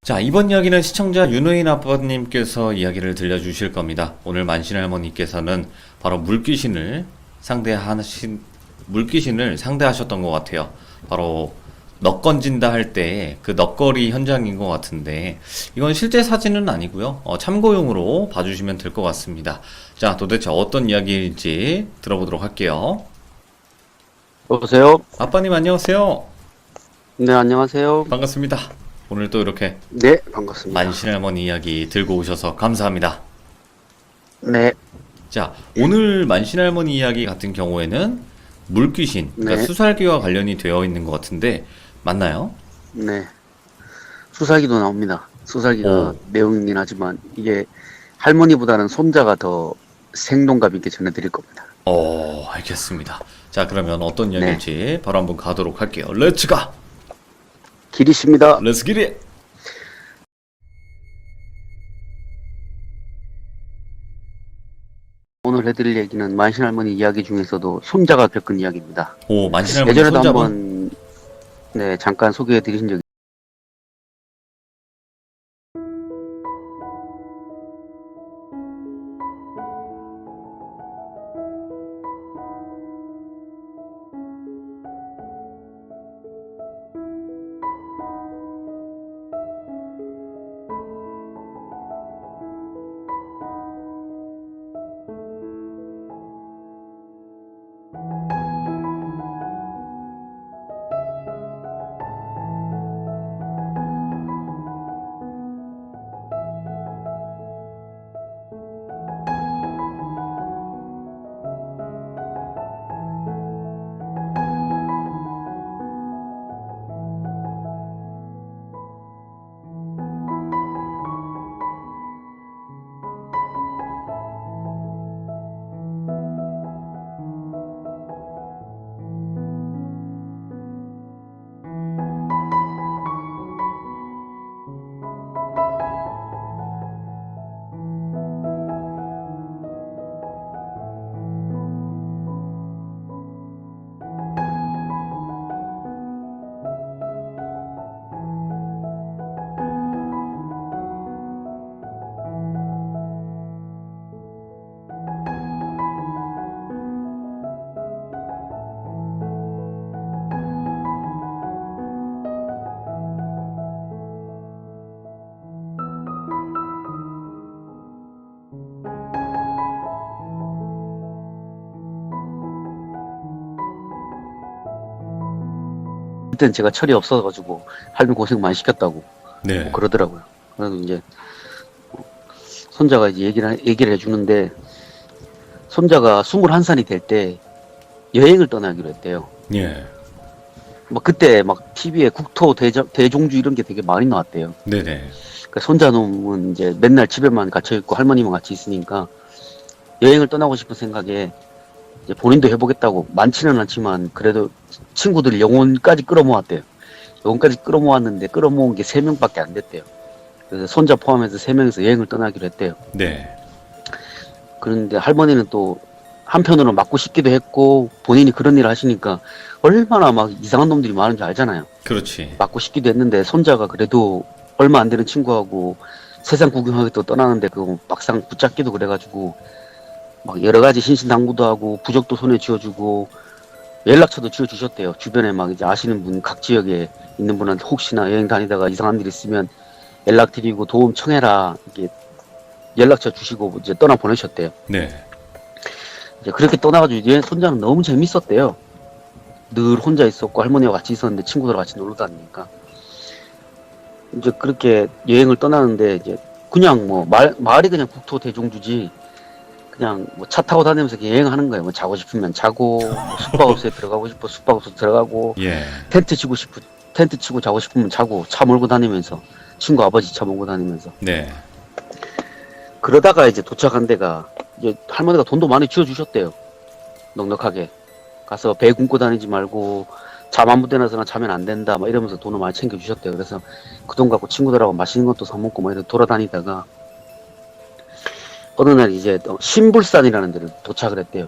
자, 이번 이야기는 시청자 윤호인 아빠님께서 이야기를 들려주실 겁니다. 오늘 만신 할머니께서는 바로 물귀신을 상대하셨던 것 같아요. 바로 넋 건진다 할 때 그 넋거리 현장인 것 같은데, 이건 실제 사진은 아니고요. 참고용으로 봐주시면 될 것 같습니다. 자, 도대체 어떤 이야기일지 들어보도록 할게요. 여보세요? 아빠님 안녕하세요. 네, 안녕하세요. 반갑습니다. 오늘 또 이렇게 네, 반갑습니다. 만신 할머니 이야기 들고 오셔서 감사합니다. 네, 자, 오늘 만신 할머니 이야기 같은 경우에는 물귀신, 그러니까 네, 수살기와 관련이 되어 있는 것 같은데, 맞나요? 네. 수사기도 나옵니다. 수사기가 오, 내용이긴 하지만 이게 할머니보다는 손자가 더 생동감 있게 전해드릴 겁니다. 알겠습니다. 자, 그러면 어떤 네, 이야기일지 바로 한번 가도록 할게요. 렛츠 가! 기리십니다. 렛츠 기릿! 오늘 해드릴 얘기는 만신 할머니 이야기 중에서도 손자가 겪은 이야기입니다. 오, 만신 할머니 예전에도 손자분? 한번 네, 잠깐 소개해드린 적이 그때는 제가 철이 없어가지고 할머니 고생 많이 시켰다고 네. 그러더라고요. 그래서 이제 손자가 이제 얘기를 해주는데 손자가 21살이 될 때 여행을 떠나기로 했대요. 예. 막 그때 막 TV에 국토 대종주 이런 게 되게 많이 나왔대요. 네네. 그러니까 손자놈은 이제 맨날 집에만 갇혀 있고 할머니만 같이 있으니까 여행을 떠나고 싶은 생각에 이제 본인도 해보겠다고 많지는 않지만 그래도 친구들 영혼까지 끌어모았대요. 영혼까지 끌어모았는데 끌어모은 게 3명밖에 안 됐대요. 그래서 손자 포함해서 3명이서 여행을 떠나기로 했대요. 네. 그런데 할머니는 또 한편으로는 맞고 싶기도 했고 본인이 그런 일을 하시니까 얼마나 막 이상한 놈들이 많은 줄 알잖아요. 그렇지. 맞고 싶기도 했는데 손자가 그래도 얼마 안 되는 친구하고 세상 구경하기 또 떠나는데 그거 막상 붙잡기도 그래가지고 막 여러 가지 신신당부도 하고 부적도 손에 쥐어주고 연락처도 쥐어주셨대요. 주변에 막 이제 아시는 분 각 지역에 있는 분한테 혹시나 여행 다니다가 이상한 일 있으면 연락드리고 도움 청해라 이렇게 연락처 주시고 이제 떠나 보내셨대요. 네. 이제 그렇게 떠나가지고 이제 손자는 너무 재밌었대요. 늘 혼자 있었고 할머니와 같이 있었는데 친구들 같이 놀러 다니니까 이제 그렇게 여행을 떠나는데 이제 그냥 뭐 마을이 그냥 국토 대종주지 그냥 뭐 차 타고 다니면서 그냥 여행하는 거예요. 뭐 자고 싶으면 자고 뭐 숙박업소에 들어가고 싶어 숙박업소 들어가고 예. 텐트 치고 자고 싶으면 자고 차 몰고 다니면서 친구 아버지 차 몰고 다니면서 네. 그러다가 이제 도착한 데가 이제 할머니가 돈도 많이 쥐어주셨대요. 넉넉하게 가서 배 굶고 다니지 말고 잠 아무 데나 서나 자면 안 된다 막 이러면서 돈을 많이 챙겨주셨대요. 그래서 그 돈 갖고 친구들하고 맛있는 것도 사 먹고 막 이렇게 돌아다니다가 어느 날 이제 신불산이라는 데를 도착을 했대요.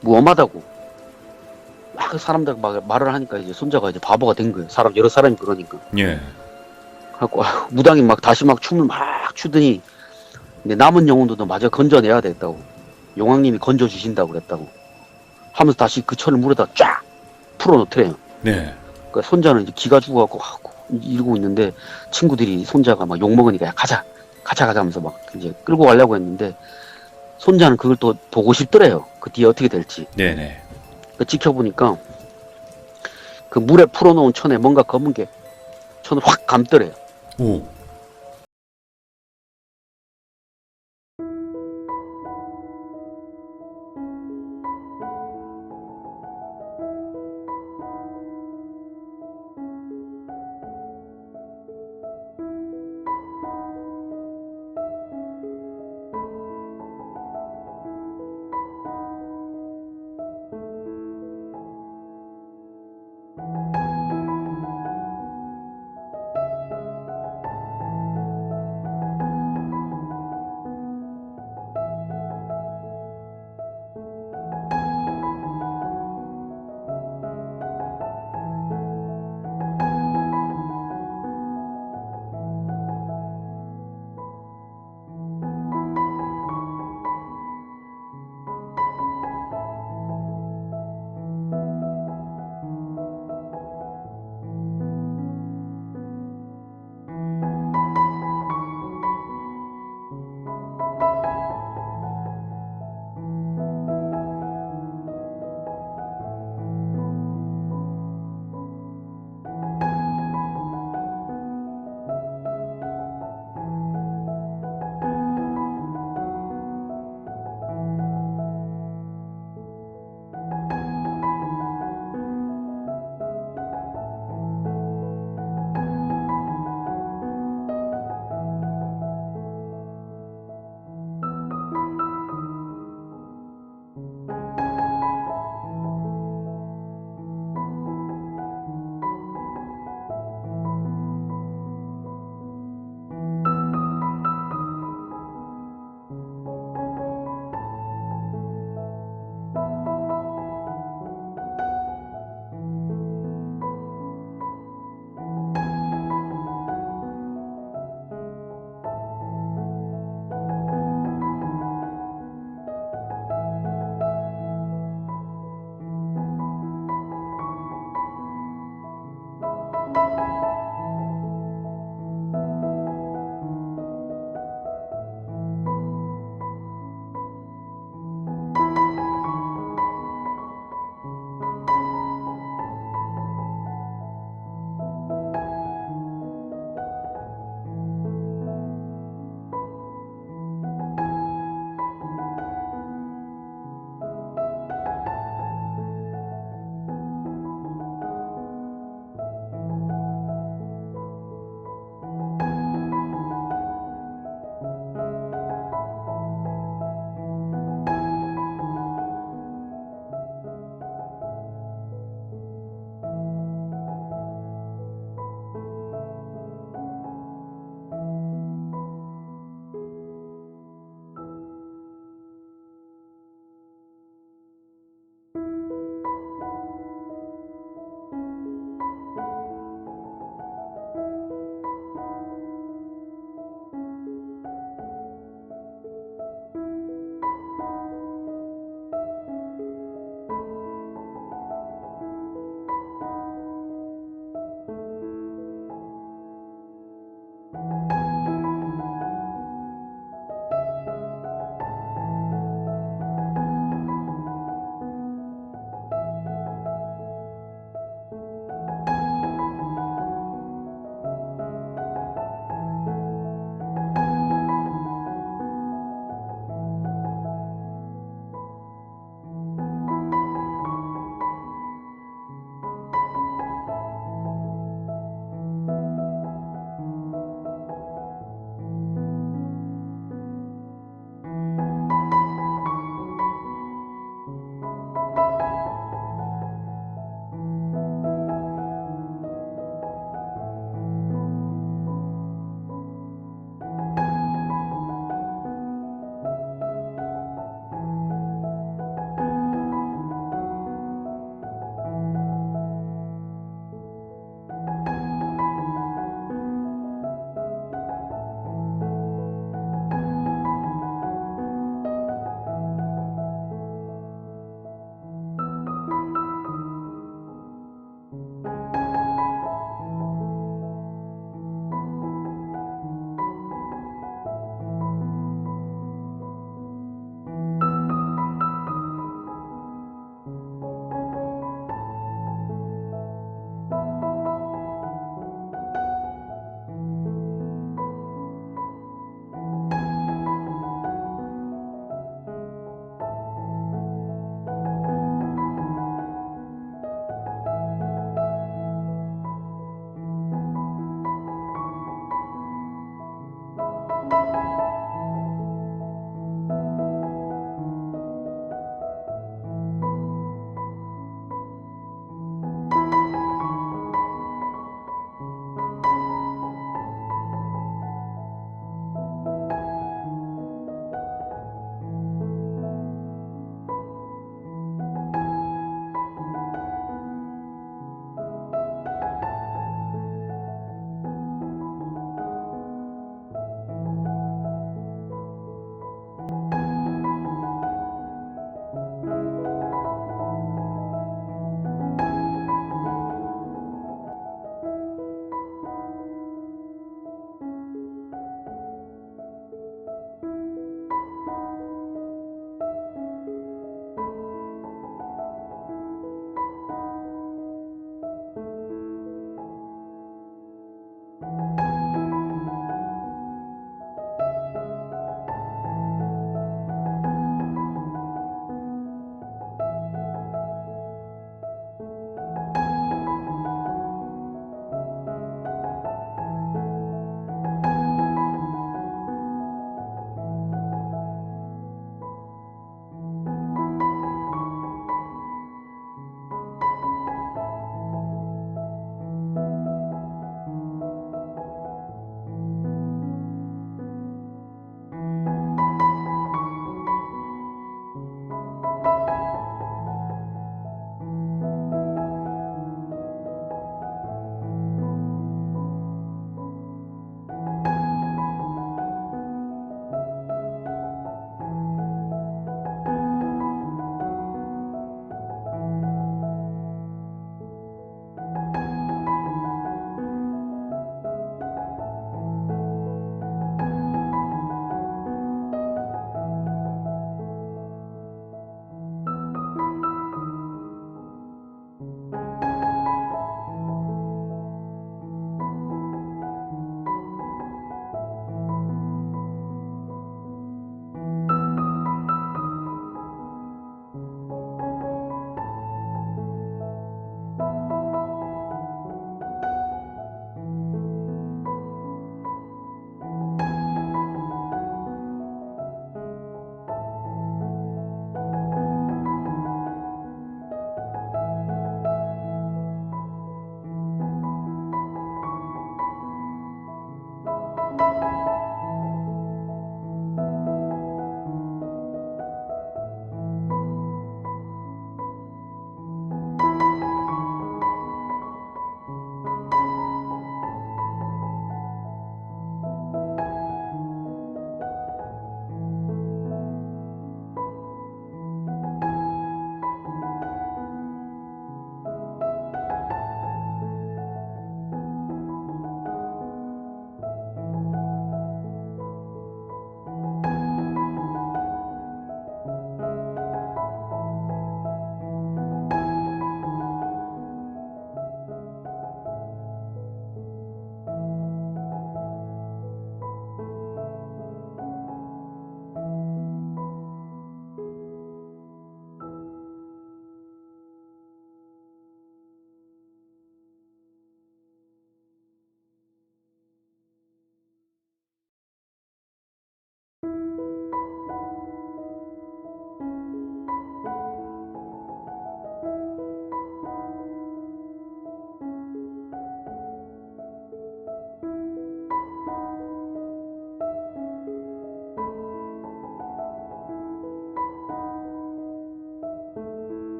무엄하다고 막 사람들 막 말을 하니까 이제 손자가 이제 바보가 된 거예요. 여러 사람이 그러니까. 예. 그래갖고 무당이 막 다시 막 춤을 막 추더니 근데 남은 영혼들도 마저 건져내야 됐다고. 용왕님이 건져주신다고 그랬다고. 하면서 다시 그 천을 물에다 쫙 풀어놓더래요. 네. 그러니까 손자는 이제 기가 죽어갖고 이러고 있는데 친구들이 손자가 막 욕먹으니까 야 가자 하면서 막 이제 끌고 가려고 했는데 손자는 그걸 또 보고 싶더래요. 그 뒤에 어떻게 될지. 네네. 그 지켜보니까 그 물에 풀어놓은 천에 뭔가 검은 게 천을 확 감더래요. 오.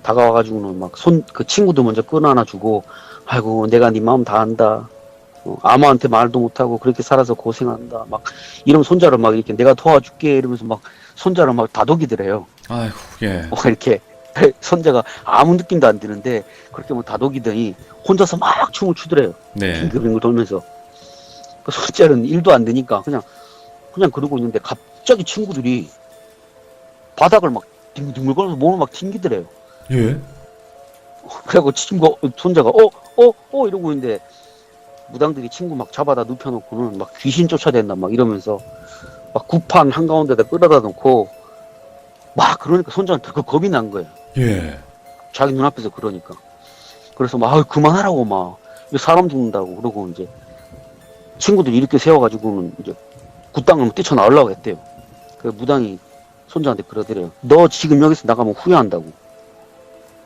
다가와가지고는 막 그 친구도 먼저 끊어안아주고, 아이고, 내가 네 마음 다 안다. 아무한테 말도 못하고 그렇게 살아서 고생한다. 막, 이러면 손자를 막 이렇게 내가 도와줄게. 이러면서 막 손자를 막 다독이더래요. 아이고, 예. 이렇게. 손자가 아무 느낌도 안 드는데, 그렇게 뭐 다독이더니 혼자서 막 춤을 추더래요. 네. 빙글빙글 돌면서. 그 손자는 일도 안 되니까 그냥 그러고 있는데 갑자기 친구들이 바닥을 막 뒹굴뒹굴 거리면서 몸을 막 튕기더래요. 예. 그래갖고 손자가 이러고 있는데 무당들이 친구 막 잡아다 눕혀놓고는 막 귀신 쫓아댄다 막 이러면서 막 구판 한가운데다 끌어다 놓고 막 그러니까 손자는 더 겁이 난 거예요. 예. 자기 눈앞에서 그러니까. 그래서 막 그만하라고 막 사람 죽는다고 그러고 이제 친구들이 이렇게 세워가지고는 이제 굿땅을 뛰쳐나오려고 했대요. 그 무당이 손자한테 그러더래요. 너 지금 여기서 나가면 후회한다고.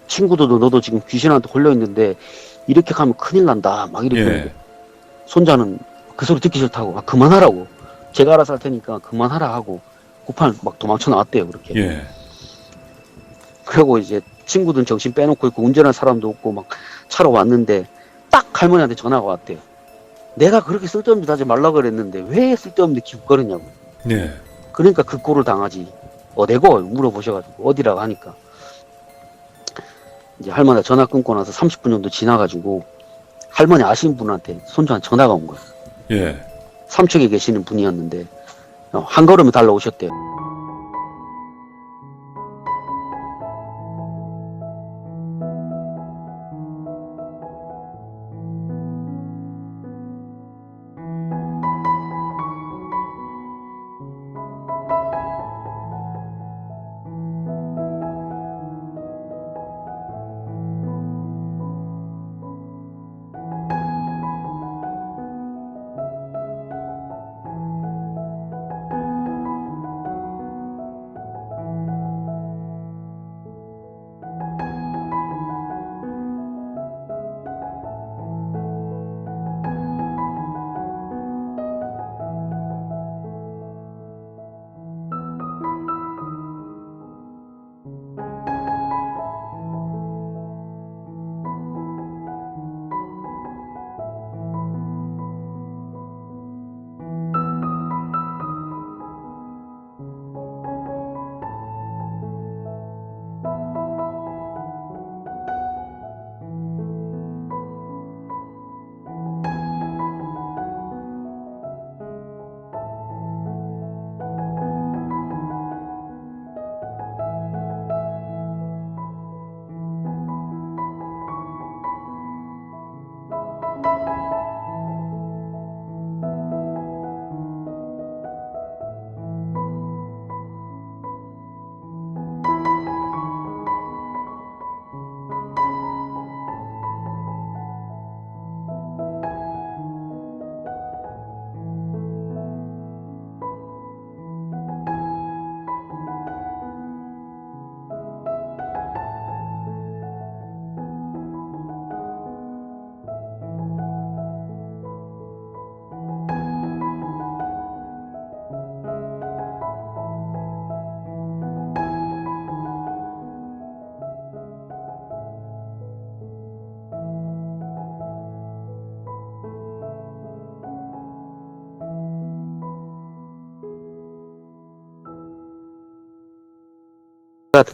친구들도 너도 지금 귀신한테 걸려있는데 이렇게 가면 큰일 난다. 막 이렇게 예. 손자는 그 소리 듣기 싫다고. 그만하라고. 제가 알아서 할 테니까 그만하라 하고 구판을 막 도망쳐 나왔대요. 그렇게. 예. 그리고 이제 친구들은 정신 빼놓고 있고 운전할 사람도 없고 막 차로 왔는데 딱 할머니한테 전화가 왔대요. 내가 그렇게 쓸데없는 짓 하지 말라 그랬는데 왜 쓸데없는 데 기웃거리냐고. 네. 그러니까 그 꼴을 당하지. 어디고? 물어보셔가지고 어디라고 하니까 이제 할머니가 전화 끊고 나서 30분 정도 지나가지고 할머니 아시는 분한테 손주한테 전화가 온 거예요. 예. 삼척에 계시는 분이었는데 한 걸음에 달라오셨대요.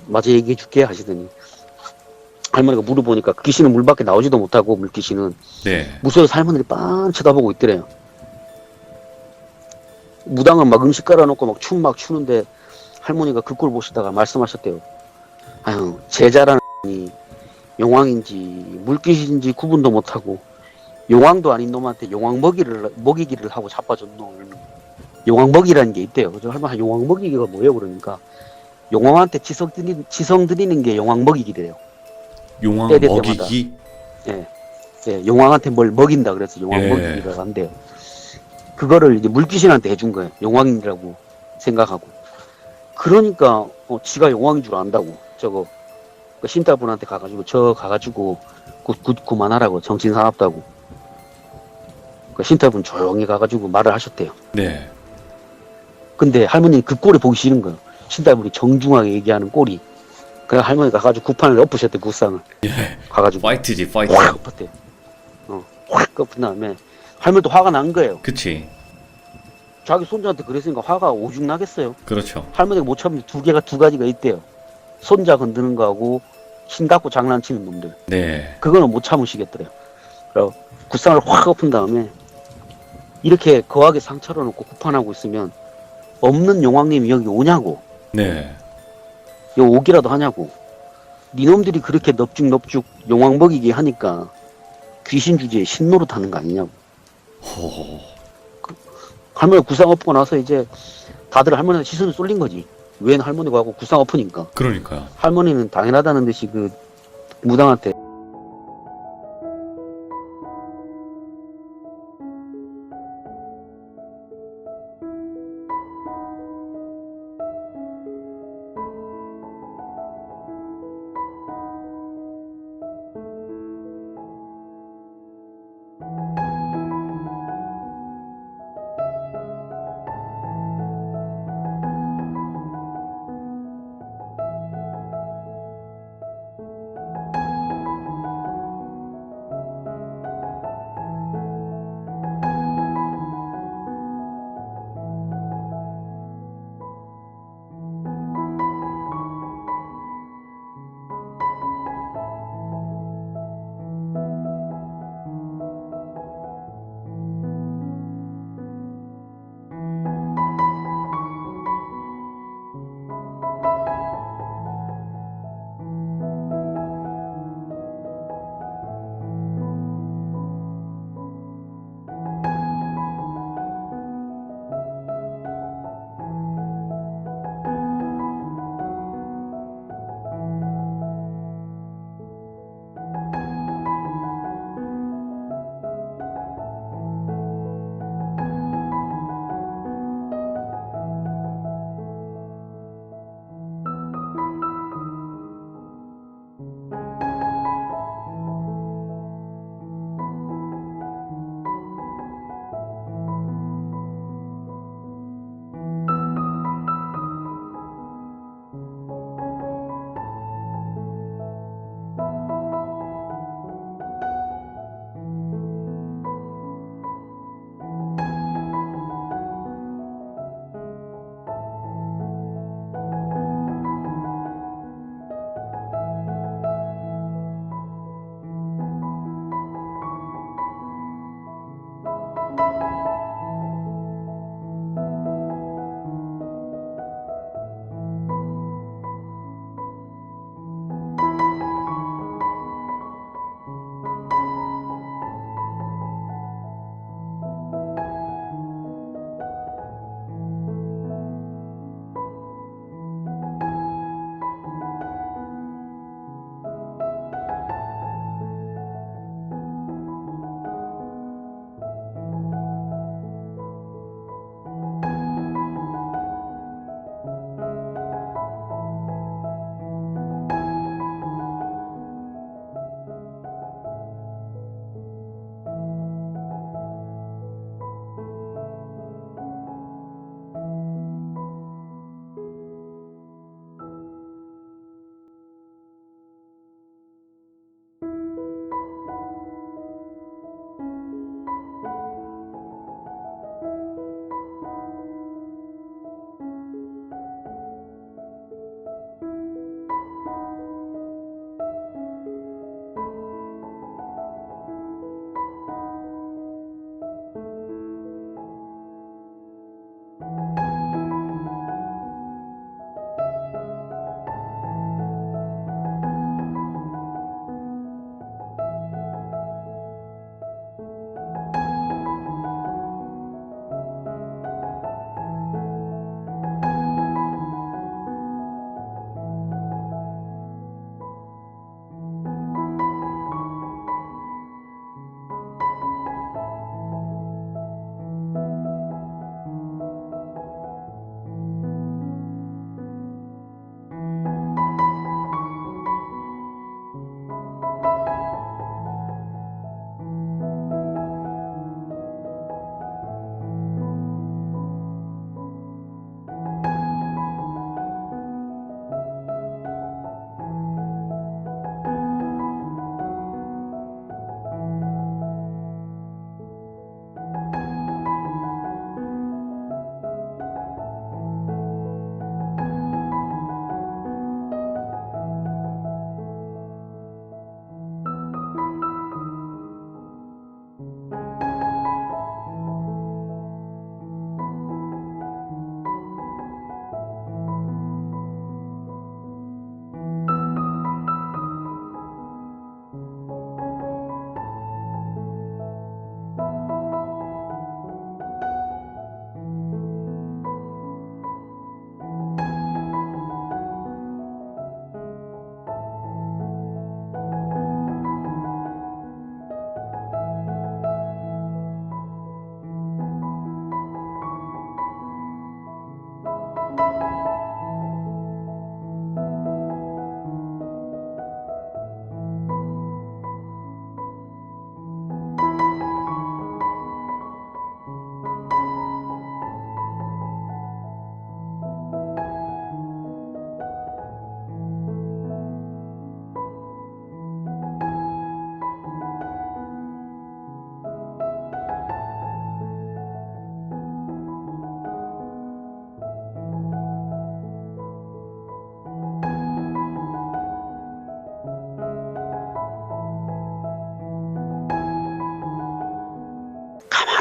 맞아 얘기해 줄게 하시더니 할머니가 물어보니까 귀신은 물 밖에 나오지도 못하고 물귀신은 네. 무서워서 할머니를 빤 쳐다보고 있더래요. 무당은 막 음식 깔아놓고 막 춤 막 추는데 할머니가 그 꼴 보시다가 말씀하셨대요. 아유 제자라는 이 용왕인지 물귀신인지 구분도 못하고 용왕도 아닌 놈한테 용왕 먹이기를 하고 자빠졌 놈. 용왕 먹이라는 게 있대요. 그래서 할머니 용왕 먹이기가 뭐예요? 그러니까 용왕한테 지성 드리는 게 용왕 먹이기래요. 용왕 때릴 먹이기? 예. 예, 용왕한테 뭘 먹인다 그래서 용왕 예. 먹이기라고 한대요. 그거를 이제 물귀신한테 해준 거예요. 용왕이라고 생각하고. 그러니까 지가 용왕인 줄 안다고. 저거 그 신따분한테 가가지고 그만하라고 정신 사납다고. 그 신따분 조용히 가가지고 말을 하셨대요. 네. 근데 할머니는 그 꼴이 보기 싫은 거예요. 신따분이 정중하게 얘기하는 꼴이. 그 할머니가 가가지고 구판을 엎으셨대, 구상을. 예. 가가지고. 파이트지, 파이트. 확 엎었대. 확 엎은 다음에 할머니도 화가 난 거예요. 그치. 자기 손자한테 그랬으니까 화가 오죽 나겠어요. 그렇죠. 할머니가 못 참는 두 가지가 있대요. 손자 건드는 거하고 신 갖고 장난치는 놈들. 네. 그거는 못 참으시겠더래요. 그래서 구상을 확 엎은 다음에 이렇게 거하게 상처를 놓고 구판하고 있으면 없는 용왕님이 여기 오냐고. 네. 여기 오기라도 하냐고. 니놈들이 그렇게 넙죽넙죽 용왕 먹이게 하니까 귀신 주제에 신노릇 하는 거 아니냐고. 호. 할머니 구상 엎고 나서 이제 다들 할머니한테 시선을 쏠린 거지. 웬 할머니가 하고 구상 엎으니까. 그러니까요. 할머니는 당연하다는 듯이 그 무당한테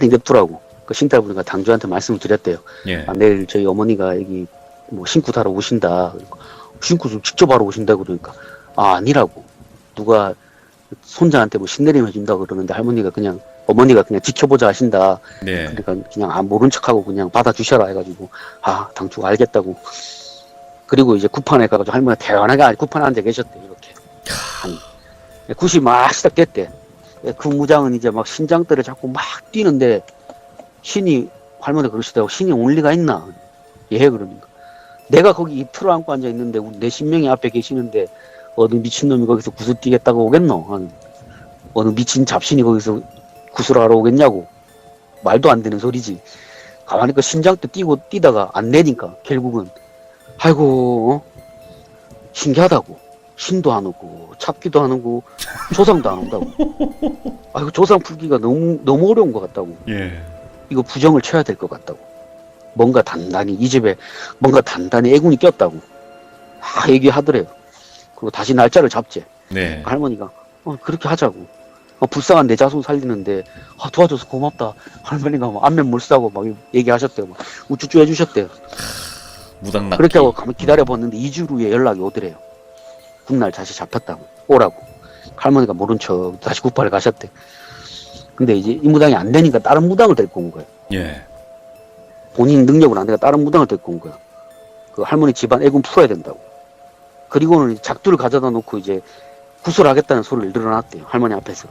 가만히 냅두라고. 그 신달분이가 당주한테 말씀을 드렸대요. 예. 아, 내일 저희 어머니가 여기 뭐 신고 사러 오신다. 신고 좀 직접 하러 오신다 그러니까 아, 아니라고. 누가 손자한테 뭐 신내림 해준다 그러는데 할머니가 그냥 어머니가 그냥 지켜보자 하신다. 네. 그러니까 그냥 안 모른 척하고 그냥 받아주셔라 해가지고 아, 당주가 알겠다고. 그리고 이제 구판에 가가지고 할머니가 대단하게 구판에 앉아 계셨대 이렇게. 한 9시 막 시작됐대. 그 무장은 이제 막 신장대를 잡고 막 뛰는데 신이 할머니가 그러시더라고. 신이 올 리가 있나? 예, 그러니까. 내가 거기 이 틀어 안고 앉아 있는데 우리 내 신명이 앞에 계시는데 어느 미친놈이 거기서 구슬 뛰겠다고 오겠노? 어느 미친 잡신이 거기서 구슬하러 오겠냐고. 말도 안 되는 소리지. 가만히 그 신장대 뛰고 뛰다가 안 내니까 결국은 아이고 신기하다고. 신도 안 오고 찾기도 안 오고 조상도 안 온다고. 아이고 조상 풀기가 너무 어려운 것 같다고. 예. 이거 부정을 쳐야 될 것 같다고. 뭔가 단단히 이 집에 뭔가 단단히 애군이 꼈다고. 아 얘기하더래요. 그리고 다시 날짜를 잡재. 네. 할머니가 그렇게 하자고. 불쌍한 내 자손 살리는데 도와줘서 고맙다. 할머니가 막 안면 몰싸고 막 얘기하셨대요. 막 우쭈쭈 해주셨대요. 무당납기. 그렇게 하고 가만 기다려봤는데 2주 후에 연락이 오더래요. 굿날 다시 잡혔다고 오라고. 할머니가 모른 척 다시 굿발에 가셨대. 근데 이제 이 무당이 안 되니까 다른 무당을 데리고 온 거예요. 예. 본인 능력으로 안 되니까 다른 무당을 데리고 온 거야. 그 할머니 집안 애군 풀어야 된다고. 그리고는 작두를 가져다 놓고 이제 구슬하겠다는 소리를 늘어놨대요. 할머니 앞에서.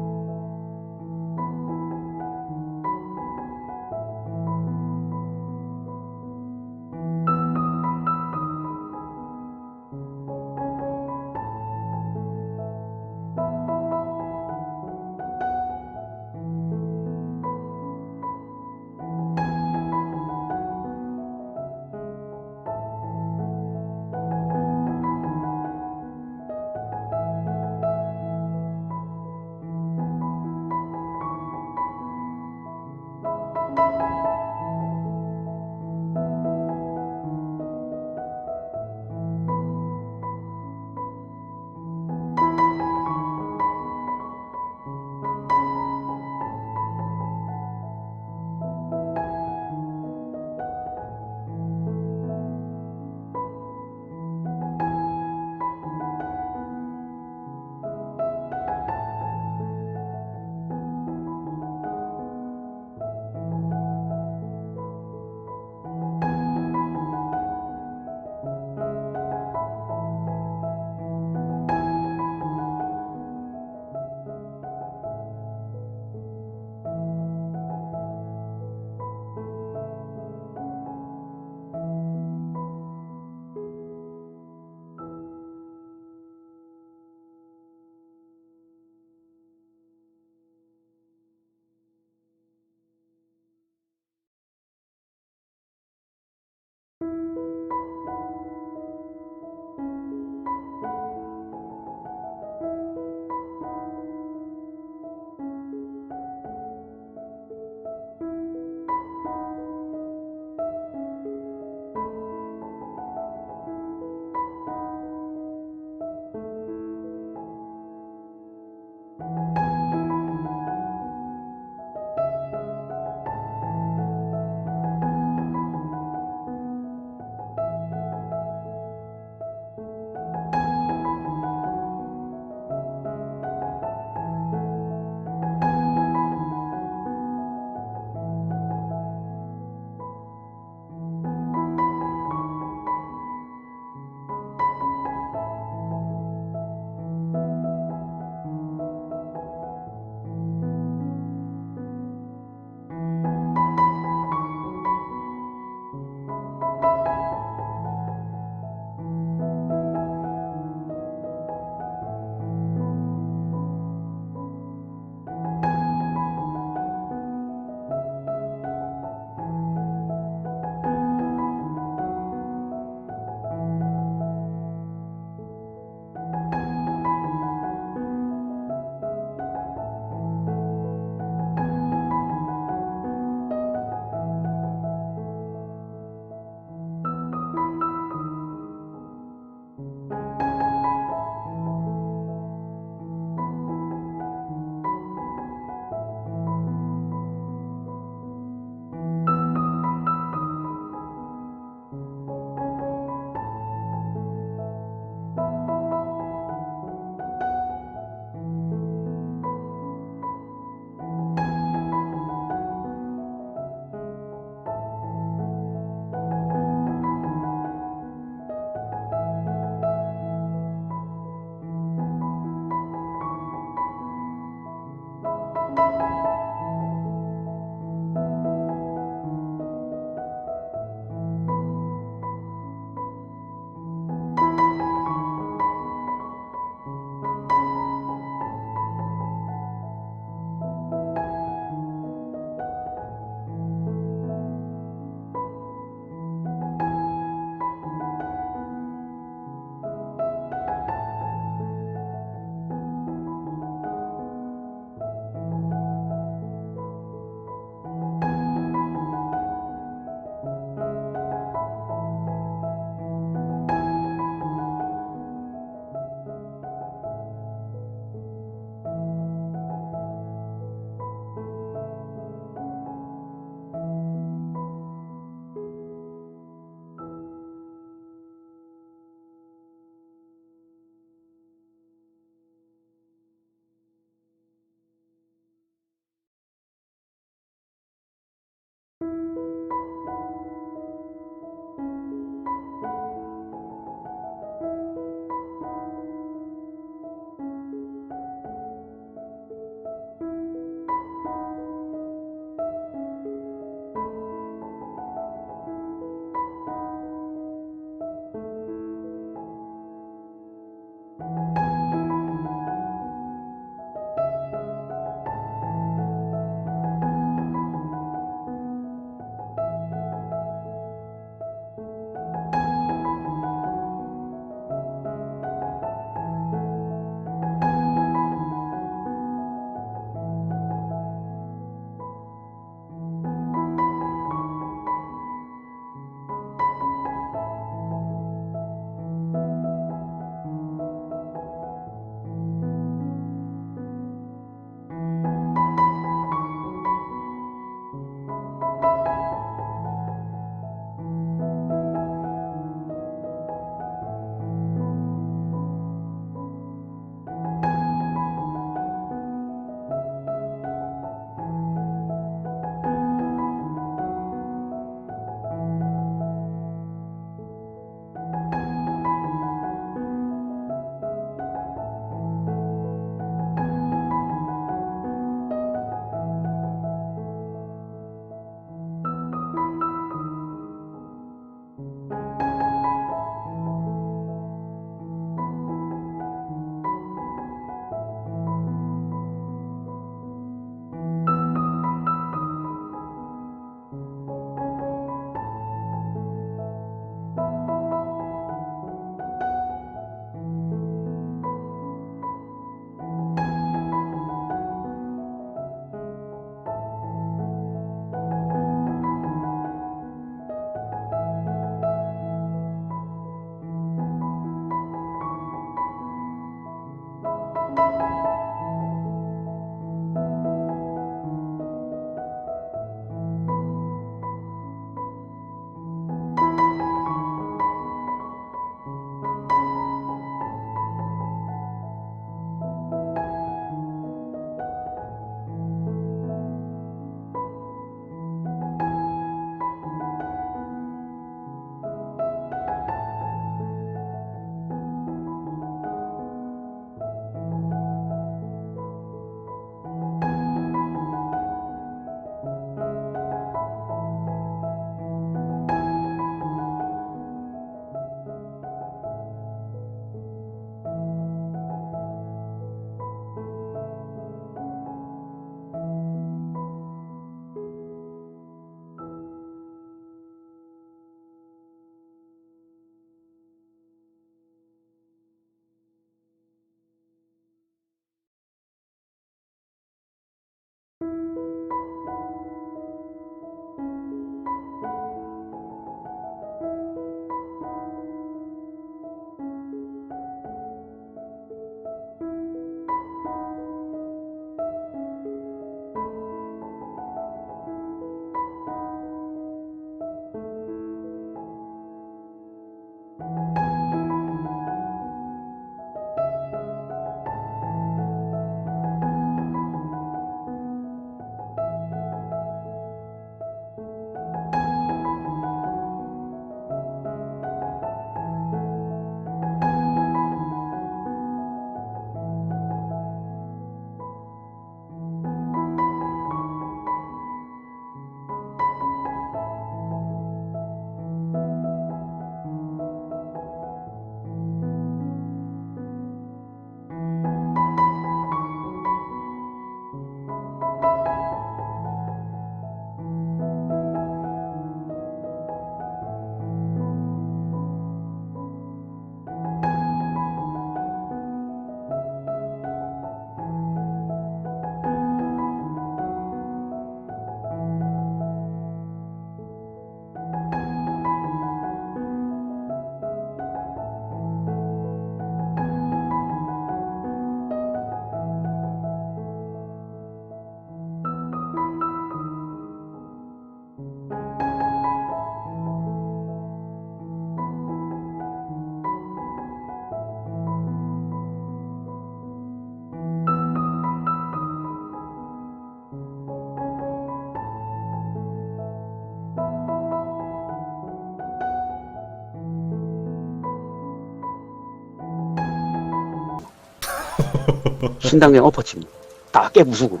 신당에 엎어치면 다 깨부수고.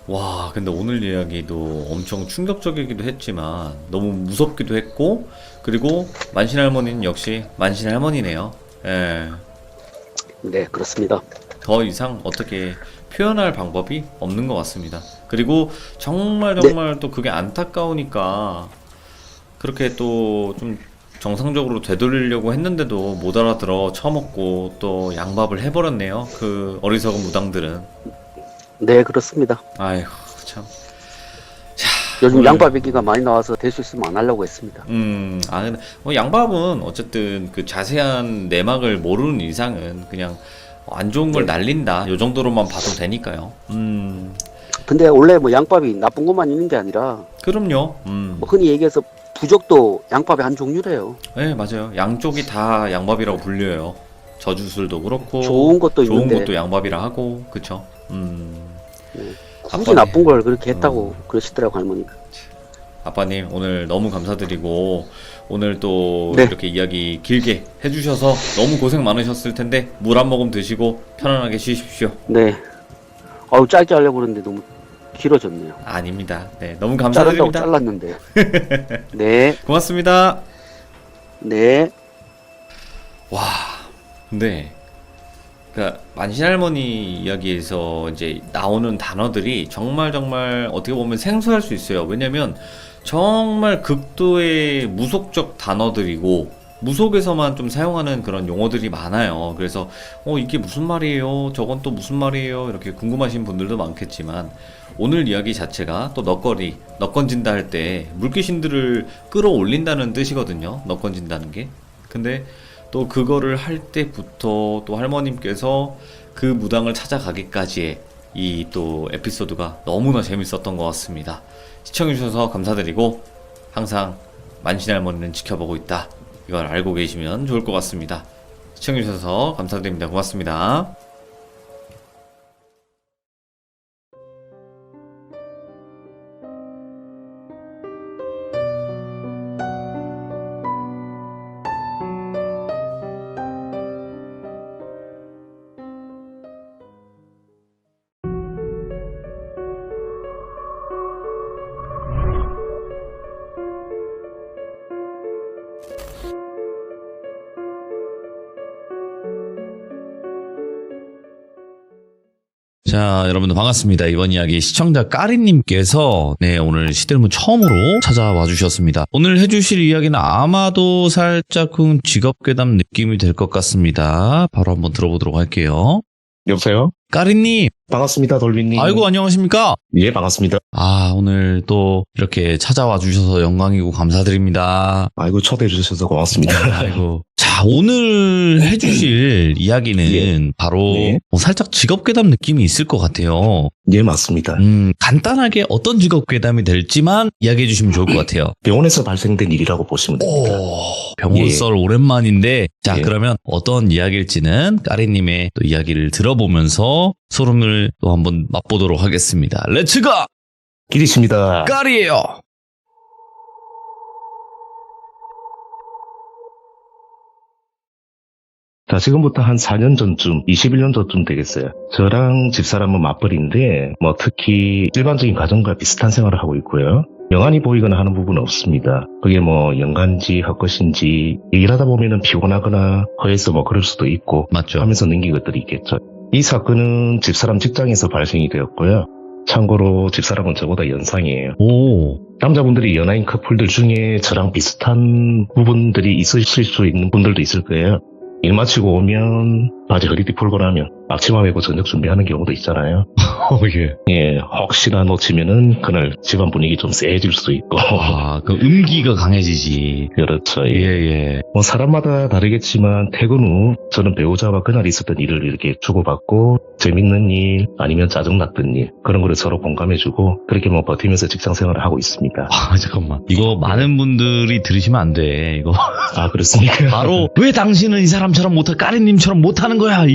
와, 근데 오늘 이야기도 엄청 충격적이기도 했지만 너무 무섭기도 했고, 그리고 만신 할머니는 역시 만신 할머니네요. 예. 네, 그렇습니다. 더 이상 어떻게 표현할 방법이 없는 것 같습니다. 그리고 정말 네. 정말 또 그게 안타까우니까 그렇게 또 좀 정상적으로 되돌리려고 했는데도 못 알아들어 처먹고 또 양밥을 해버렸네요. 그 어리석은 무당들은. 네, 그렇습니다. 아이고, 참. 요즘 오늘- 양밥 얘기가 많이 나와서 될 수 있으면 안 하려고 했습니다. 근데 양밥은 어쨌든 그 자세한 내막을 모르는 이상은 그냥 안 좋은 걸 네. 날린다. 요 정도로만 봐도 되니까요. 근데 원래 뭐 양밥이 나쁜 것만 있는 게 아니라 그럼요. 뭐 흔히 얘기해서 부적도 양밥의 한 종류래요. 네, 맞아요. 양쪽이 다 양밥이라고 불려요. 저주술도 그렇고, 좋은 것도 좋은 있는데 것도 양밥이라 하고, 그쵸? 굳이 아빠네. 나쁜 걸 그렇게 했다고 그러시더라고 할머니가. 아빠님, 오늘 너무 감사드리고, 오늘 또 네. 이렇게 이야기 길게 해주셔서 너무 고생 많으셨을 텐데, 물 한 모금 드시고 편안하게 쉬십시오. 네. 아유 짧게 하려고 그러는데 너무 길어졌네요. 아닙니다. 네, 너무 자른다고 감사드립니다. 잘랐는데. 네, 고맙습니다. 네. 와, 근데 그러니까 만신 할머니 이야기에서 이제 나오는 단어들이 정말 정말 어떻게 보면 생소할 수 있어요. 왜냐면 정말 극도의 무속적 단어들이고 무속에서만 좀 사용하는 그런 용어들이 많아요. 그래서 이게 무슨 말이에요? 저건 또 무슨 말이에요? 이렇게 궁금하신 분들도 많겠지만 오늘 이야기 자체가 또 넉건진다 할 때 물귀신들을 끌어올린다는 뜻이거든요. 넉건진다는 게. 근데 또 그거를 할 때부터 또 할머님께서 그 무당을 찾아가기까지의 이 또 에피소드가 너무나 재밌었던 것 같습니다. 시청해주셔서 감사드리고 항상 만신 할머니는 지켜보고 있다. 이걸 알고 계시면 좋을 것 같습니다. 시청해주셔서 감사드립니다. 고맙습니다. 자, 여러분들 반갑습니다. 이번 이야기 시청자 까리님께서 오늘 시들문 처음으로 찾아와 주셨습니다. 오늘 해주실 이야기는 아마도 살짝 직업괴담 느낌이 될 것 같습니다. 바로 한번 들어보도록 할게요. 여보세요? 까리님, 반갑습니다, 돌비님. 아이고 안녕하십니까? 예, 반갑습니다. 오늘 또 이렇게 찾아와 주셔서 영광이고 감사드립니다. 아이고, 초대해 주셔서 고맙습니다. 아이고. 자, 오늘 해주실 이야기는 바로 네. 살짝 직업괴담 느낌이 있을 것 같아요. 예, 맞습니다. 간단하게 어떤 직업괴담이 될지만 이야기해 주시면 좋을 것 같아요. 병원에서 발생된 일이라고 보시면 됩니다. 병원 예. 썰 오랜만인데, 자, 예. 그러면 어떤 이야기일지는 까리님의 또 이야기를 들어보면서 소름을 또 한번 맛보도록 하겠습니다. 렛츠고! 길이십니다. 까리예요! 자, 지금부터 한 4년 전쯤, 21년 전쯤 되겠어요. 저랑 집사람은 맞벌이인데, 특히 일반적인 가정과 비슷한 생활을 하고 있고요. 영안이 보이거나 하는 부분은 없습니다. 그게 연간지, 헛것인지, 얘기를 하다 보면은 피곤하거나 허해서 그럴 수도 있고, 맞죠? 하면서 넘긴 것들이 있겠죠. 이 사건은 집사람 직장에서 발생이 되었고요. 참고로 집사람은 저보다 연상이에요. 오, 남자분들이 연하인 커플들 중에 저랑 비슷한 부분들이 있으실 수 있는 분들도 있을 거예요. 일 마치고 오면 바지 허리띠 풀고 나면 앞치마 메고 저녁 준비하는 경우도 있잖아요. 예. 예, 혹시나 놓치면은 그날 집안 분위기 좀 쎄해질 수도 있고. 그 음기가 강해지지. 그렇죠. 예, 예. 예. 사람마다 다르겠지만 퇴근 후 저는 배우자와 그날 있었던 일을 이렇게 주고받고 재밌는 일 아니면 짜증났던 일 그런 거를 서로 공감해주고 그렇게 버티면서 직장 생활을 하고 있습니다. 잠깐만. 이거 많은 분들이 들으시면 안 돼. 이거. 아, 그렇습니까? 바로, 왜 당신은 이 사람처럼 못하, 까리님처럼 못하는 거야,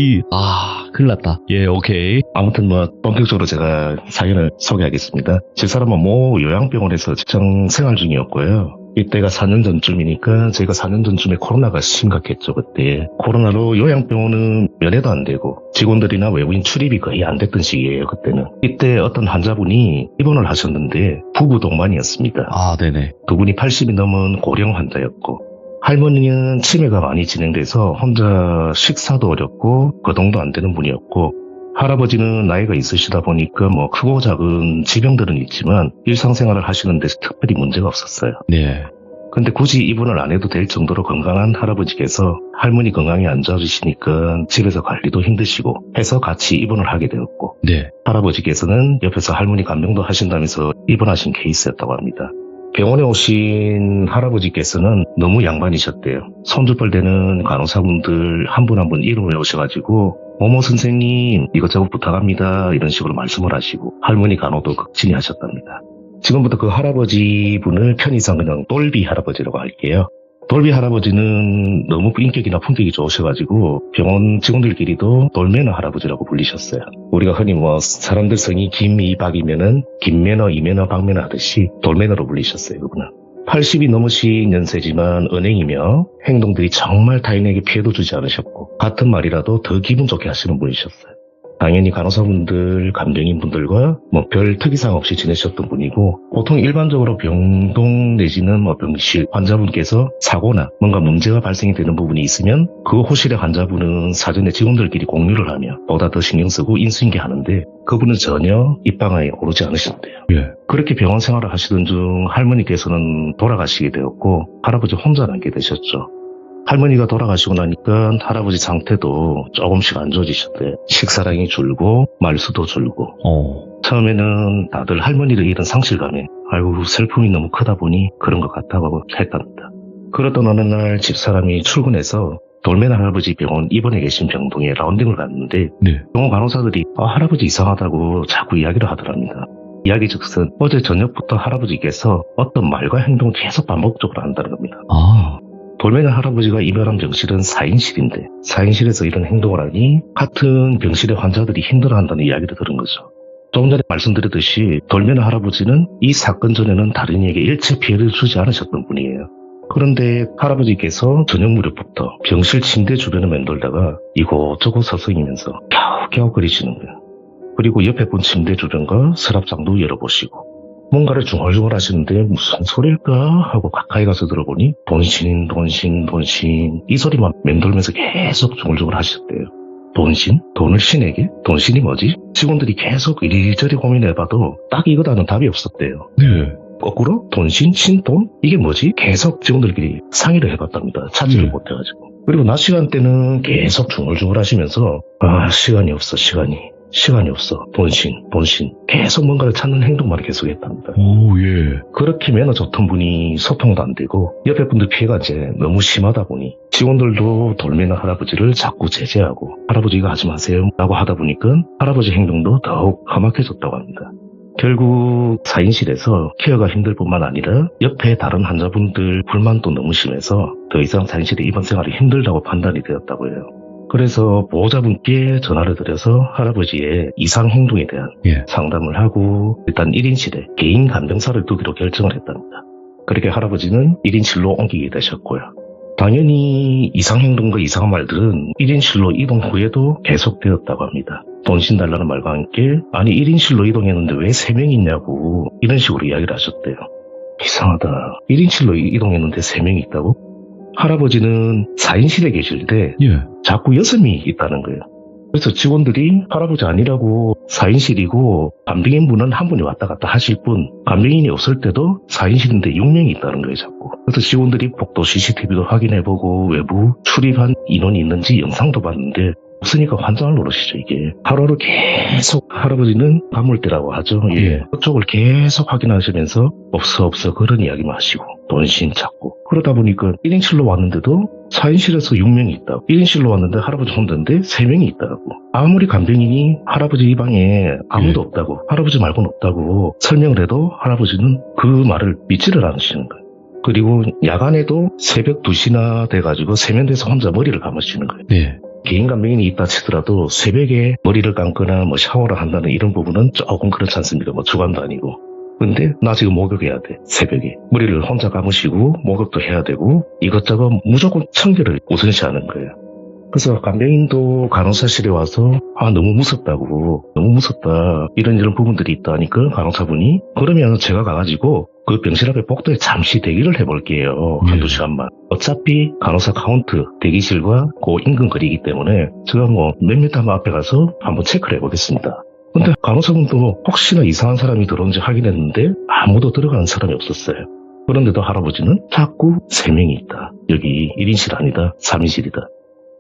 큰일 났다. 예, 오케이. 아무튼 본격적으로 제가 사연을 소개하겠습니다. 집사람은 모 요양병원에서 직장 생활 중이었고요. 이때가 4년 전쯤이니까 저희가 4년 전쯤에 코로나가 심각했죠. 그때 코로나로 요양병원은 면회도 안 되고 직원들이나 외부인 출입이 거의 안 됐던 시기예요. 그때는. 이때 어떤 환자분이 입원을 하셨는데 부부 동반이었습니다. 아, 네네. 두 분이 80이 넘은 고령 환자였고 할머니는 치매가 많이 진행돼서 혼자 식사도 어렵고 거동도 안 되는 분이었고 할아버지는 나이가 있으시다 보니까 뭐 크고 작은 질병들은 있지만 일상생활을 하시는 데 특별히 문제가 없었어요. 네. 근데 굳이 입원을 안 해도 될 정도로 건강한 할아버지께서 할머니 건강이 안 좋아지시니까 집에서 관리도 힘드시고 해서 같이 입원을 하게 되었고 네. 할아버지께서는 옆에서 할머니 간병도 하신다면서 입원하신 케이스였다고 합니다. 병원에 오신 할아버지께서는 너무 양반이셨대요. 손주뻘 되는 간호사분들 한 분 한 분 이름을 오셔가지고 모모 선생님 이것저것 부탁합니다 이런 식으로 말씀을 하시고 할머니 간호도 극진히 하셨답니다. 지금부터 그 할아버지 분을 편의상 그냥 돌비 할아버지라고 할게요. 돌비 할아버지는 너무 인격이나 품격이 좋으셔가지고 병원 직원들끼리도 돌매너 할아버지라고 불리셨어요. 우리가 흔히 뭐 사람들 성이 김이박이면은 김매너, 이매너, 박매너 하듯이 돌매너로 불리셨어요. 그분은. 80이 넘으신 연세지만 은행이며 행동들이 정말 타인에게 피해도 주지 않으셨고 같은 말이라도 더 기분 좋게 하시는 분이셨어요. 당연히 간호사분들, 간병인분들과 뭐 별 특이사항 없이 지내셨던 분이고 보통 일반적으로 병동 내지는 뭐 병실 환자분께서 사고나 뭔가 문제가 발생이 되는 부분이 있으면 그 호실의 환자분은 사전에 직원들끼리 공유를 하며 보다 더 신경 쓰고 인수인계하는데 그분은 전혀 입방아에 오르지 않으셨대요. 예. 그렇게 병원 생활을 하시던 중 할머니께서는 돌아가시게 되었고 할아버지 혼자 남게 되셨죠. 할머니가 돌아가시고 나니까 할아버지 상태도 조금씩 안 좋아지셨대요. 식사량이 줄고 말수도 줄고 처음에는 다들 할머니를 잃은 상실감에 아이고 슬픔이 너무 크다 보니 그런 것 같다고 했답니다. 그러던 어느 날 집사람이 출근해서 돌매너 할아버지 병원 입원해 계신 병동에 라운딩을 갔는데 네. 병원 간호사들이 할아버지 이상하다고 자꾸 이야기를 하더랍니다. 이야기 즉슨 어제 저녁부터 할아버지께서 어떤 말과 행동을 계속 반복적으로 한다는 겁니다. 아. 돌매너 할아버지가 입원한 병실은 4인실인데 4인실에서 이런 행동을 하니 같은 병실의 환자들이 힘들어한다는 이야기를 들은 거죠. 조금 전에 말씀드렸듯이 돌매너 할아버지는 이 사건 전에는 다른 이에게 일체 피해를 주지 않으셨던 분이에요. 그런데 할아버지께서 저녁 무렵부터 병실 침대 주변을 맴돌다가 이곳저곳 서성이면서 갸우갸우거리시는 거예요. 그리고 옆에 분 침대 주변과 서랍장도 열어보시고 뭔가를 중얼중얼 하시는데 무슨 소리일까 하고 가까이 가서 들어보니 돈신 이 소리만 맴돌면서 계속 중얼중얼 하셨대요. 돈신? 돈을 신에게? 돈신이 뭐지? 직원들이 계속 이리저리 고민해봐도 딱 이거다는 답이 없었대요. 네. 거꾸로 돈신, 신돈? 이게 뭐지? 계속 직원들끼리 상의를 해봤답니다. 찾지를 못해가지고. 그리고 낮 시간대는 계속 중얼중얼 하시면서 시간이 없어. 돈신. 계속 뭔가를 찾는 행동만 계속 했답니다. 오, 예. 그렇게 매너 좋던 분이 소통도 안 되고 옆에 분들 피해가 이제 너무 심하다 보니 직원들도 돌매너 할아버지를 자꾸 제재하고 할아버지 이거 하지 마세요 라고 하다 보니까 할아버지 행동도 더욱 험악해졌다고 합니다. 결국 4인실에서 케어가 힘들 뿐만 아니라 옆에 다른 환자분들 불만도 너무 심해서 더 이상 4인실의 입원 생활이 힘들다고 판단이 되었다고 해요. 그래서 보호자분께 전화를 드려서 할아버지의 이상 행동에 대한 상담을 하고 일단 1인실에 개인 간병사를 두기로 결정을 했답니다. 그렇게 할아버지는 1인실로 옮기게 되셨고요. 당연히 이상 행동과 이상한 말들은 1인실로 이동 후에도 계속되었다고 합니다. 돈신 달라는 말과 함께 아니 1인실로 이동했는데 왜 3명이 있냐고 이런 식으로 이야기를 하셨대요. 이상하다. 1인실로 이동했는데 3명이 있다고? 할아버지는 4인실에 계실 때 자꾸 6명이 있다는 거예요. 그래서 직원들이 할아버지 아니라고 4인실이고 간병인분은 한 분이 왔다 갔다 하실 뿐 간병인이 없을 때도 4인실인데 6명이 있다는 거예요 자꾸. 그래서 직원들이 복도 CCTV도 확인해보고 외부 출입한 인원이 있는지 영상도 봤는데 없으니까 환장을 노릇이죠 이게. 하루하루 계속 할아버지는 가물대라고 하죠. 그쪽을 계속 확인하시면서 없어 그런 이야기만 하시고 돈신 찾고 그러다 보니까 1인실로 왔는데도 4인실에서 6명이 있다고 1인실로 왔는데 할아버지 혼자인데 3명이 있다고 아무리 간병인이 할아버지 이 방에 아무도 없다고 할아버지 말고는 없다고 설명을 해도 할아버지는 그 말을 믿지를 않으시는 거예요. 그리고 야간에도 새벽 2시나 돼가지고 세면대에서 혼자 머리를 감으시는 거예요. 개인 간병인이 있다 치더라도 새벽에 머리를 감거나 뭐 샤워를 한다는 이런 부분은 조금 그렇지 않습니까? 뭐 주관도 아니고. 근데 나 지금 목욕해야 돼. 새벽에. 머리를 혼자 감으시고 목욕도 해야 되고 이것저것 무조건 청결을 우선시하는 거예요. 그래서 간병인도 간호사실에 와서 너무 무섭다고 너무 무섭다 이런 부분들이 있다니까 간호사분이 그러면 제가 가가지고 그 병실 앞에 복도에 잠시 대기를 해볼게요. 한두 시간만. 어차피 간호사 카운트 대기실과 그 인근 거리이기 때문에 제가 뭐 몇 미터 앞에 가서 한번 체크를 해보겠습니다. 근데 간호사분도 혹시나 이상한 사람이 들어온지 확인했는데 아무도 들어가는 사람이 없었어요. 그런데도 할아버지는 자꾸 3명이 있다. 여기 1인실 아니다. 3인실이다.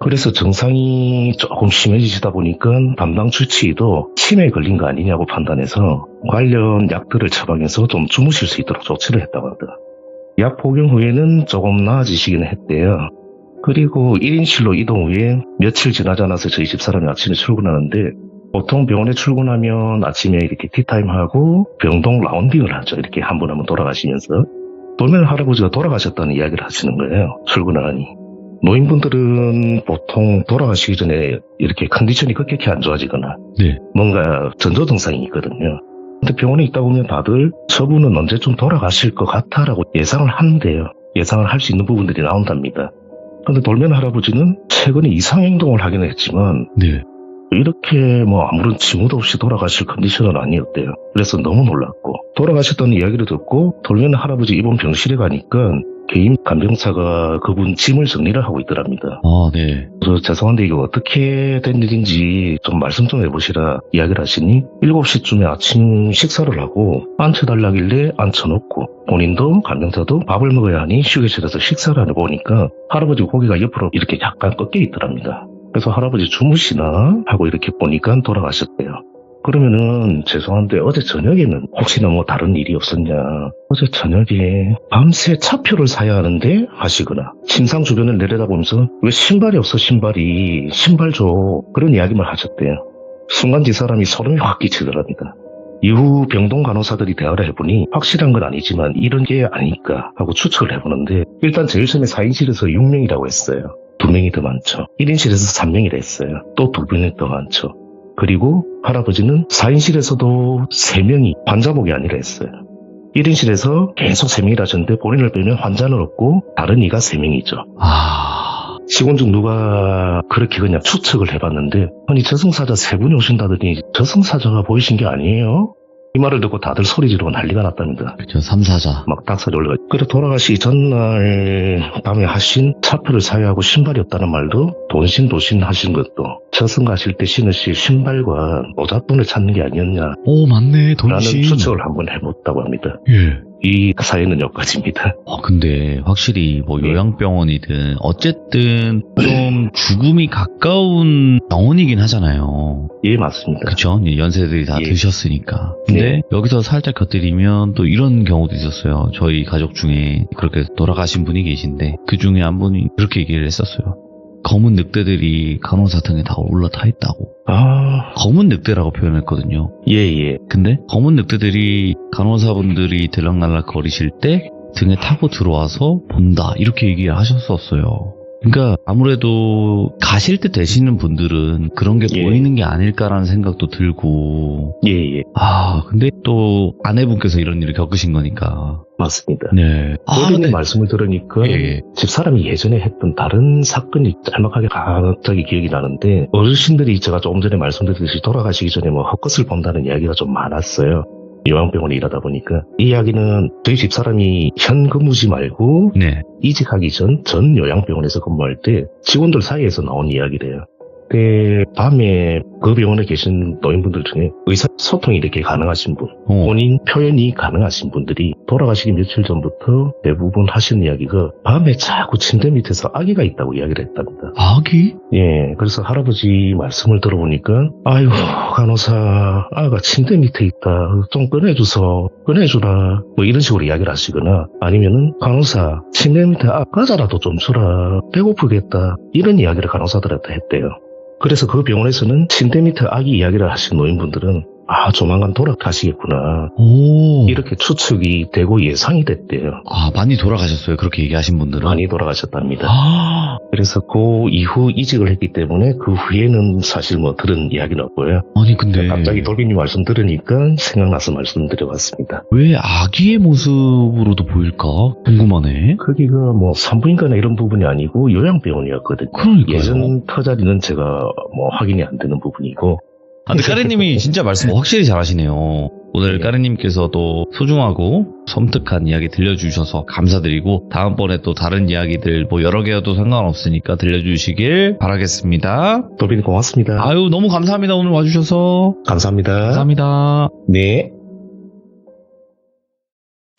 그래서 증상이 조금 심해지시다 보니까 담당 주치의도 치매에 걸린 거 아니냐고 판단해서 관련 약들을 처방해서 좀 주무실 수 있도록 조치를 했다고 합니다. 약 복용 후에는 조금 나아지시기는 했대요. 그리고 1인실로 이동 후에 며칠 지나지 않아서 저희 집사람이 아침에 출근하는데 보통 병원에 출근하면 아침에 이렇게 티타임하고 병동 라운딩을 하죠. 이렇게 한 분 한 분 돌아가시면서 돌면 할아버지가 돌아가셨다는 이야기를 하시는 거예요. 출근을 하니. 노인분들은 보통 돌아가시기 전에 이렇게 컨디션이 급격히 안 좋아지거나 뭔가 전조 증상이 있거든요. 근데 병원에 있다 보면 다들 저분은 언제쯤 돌아가실 것 같아라고 예상을 하는데요. 예상을 할 수 있는 부분들이 나온답니다. 근데 돌면 할아버지는 최근에 이상행동을 하기는 했지만 이렇게 뭐 아무런 징후도 없이 돌아가실 컨디션은 아니었대요. 그래서 너무 놀랐고 돌아가셨다는 이야기를 듣고 돌면 할아버지 입원 병실에 가니까 개인 간병사가 그분 짐을 정리를 하고 있더랍니다. 그래서 죄송한데 이거 어떻게 된 일인지 좀 말씀 좀 해보시라 이야기를 하시니 7시쯤에 아침 식사를 하고 앉혀달라길래 앉혀놓고 본인도 간병사도 밥을 먹어야 하니 휴게실에서 식사를 하고 보니까 할아버지 고개가 옆으로 이렇게 약간 꺾여 있더랍니다. 그래서 할아버지 주무시나 하고 이렇게 보니까 돌아가셨대요. 그러면은 죄송한데 어제 저녁에는 혹시나 뭐 다른 일이 없었냐, 어제 저녁에 밤새 차표를 사야 하는데 하시거나 침상 주변을 내려다보면서 왜 신발이 없어 신발 줘 그런 이야기만 하셨대요. 순간 이 사람이 소름이 확 끼치더랍니다. 이후 병동 간호사들이 대화를 해보니 확실한 건 아니지만 이런 게 아닐까 하고 추측을 해보는데 일단 제일 처음에 4인실에서 6명이라고 했어요. 2명이 더 많죠. 1인실에서 3명이라 했어요. 또 2명이 더 많죠. 그리고 할아버지는 4인실에서도 3명이 환자복이 아니라 했어요. 1인실에서 계속 3명이라 하셨는데 본인을 빼면 환자는 없고 다른 이가 3명이죠. 직원 중 누가 그렇게 그냥 추측을 해봤는데 아니 저승사자 3분이 오신다더니 저승사자가 보이신 게 아니에요? 이 말을 듣고 다들 소리 지르고 난리가 났답니다. 그렇죠. 삼사자. 막 닭살이 올라가. 그래 돌아가시기 전날 밤에 하신 차표를 사유하고 신발이 없다는 말도 돈신 하신 것도 저승 가실 때 신으실 신발과 모자돈을 찾는 게 아니었냐. 오, 맞네. 라는 돈신. 추측을 한번 해봤다고 합니다. 예. 이 사연은 여기까지입니다. 근데 확실히 뭐 요양병원이든 어쨌든 좀 죽음이 가까운 병원이긴 하잖아요. 예, 맞습니다. 그쵸? 연세들이 다 예. 드셨으니까. 근데 네. 여기서 살짝 곁들이면 또 이런 경우도 있었어요. 저희 가족 중에 그렇게 돌아가신 분이 계신데 그 중에 한 분이 그렇게 얘기를 했었어요. 검은 늑대들이 간호사탕에 다 올라타 있다고. 검은 늑대라고 표현했거든요. 예. 근데 검은 늑대들이 간호사분들이 들락날락 거리실 때 등에 타고 들어와서 본다 이렇게 얘기를 하셨었어요. 그러니까 아무래도 가실 때 되시는 분들은 그런 게 예. 보이는 게 아닐까라는 생각도 들고 예. 근데 또 아내분께서 이런 일을 겪으신 거니까 맞습니다. 네. 본인의 말씀을 들으니까 예. 집사람이 예전에 했던 다른 사건이 짤막하게 갑자기 기억이 나는데 어르신들이 제가 조금 전에 말씀드렸듯이 돌아가시기 전에 뭐 헛것을 본다는 이야기가 좀 많았어요. 요양병원에 일하다 보니까 이 이야기는 저희 집사람이 현 근무지 말고 네. 이직하기 전 요양병원에서 근무할 때 직원들 사이에서 나온 이야기래요. 그때 밤에 그 병원에 계신 노인분들 중에 의사소통이 이렇게 가능하신 분, 본인 표현이 가능하신 분들이 돌아가시기 며칠 전부터 대부분 하시는 이야기가 밤에 자꾸 침대 밑에서 아기가 있다고 이야기를 했답니다. 아기? 예, 그래서 할아버지 말씀을 들어보니까 아이고 간호사 아가 침대 밑에 있다 좀 꺼내주라 뭐 이런 식으로 이야기를 하시거나 아니면은 간호사 침대 밑에 과자라도 좀 주라 배고프겠다 이런 이야기를 간호사들한테 했대요. 그래서 그 병원에서는 침대 밑에 아기 이야기를 하신 노인분들은 조만간 돌아가시겠구나. 오. 이렇게 추측이 되고 예상이 됐대요. 아, 많이 돌아가셨어요. 그렇게 얘기하신 분들은. 많이 돌아가셨답니다. 아, 그래서 그 이후 이직을 했기 때문에 그 후에는 사실 뭐 들은 이야기는 없고요. 아니, 근데. 갑자기 돌비님 말씀 들으니까 생각나서 말씀드려봤습니다. 왜 아기의 모습으로도 보일까? 궁금하네. 거기가 뭐 산부인과나 이런 부분이 아니고 요양병원이었거든요. 그러니까요. 예전 터자리는 제가 뭐 확인이 안 되는 부분이고. 아, 근데 까르님이 진짜 말씀 확실히 잘하시네요. 오늘 네. 까르님께서도 소중하고 섬뜩한 이야기 들려주셔서 감사드리고 다음번에 또 다른 이야기들 뭐 여러 개여도 상관없으니까 들려주시길 바라겠습니다. 돌비님 고맙습니다. 아유, 너무 감사합니다. 오늘 와주셔서. 감사합니다. 감사합니다. 네.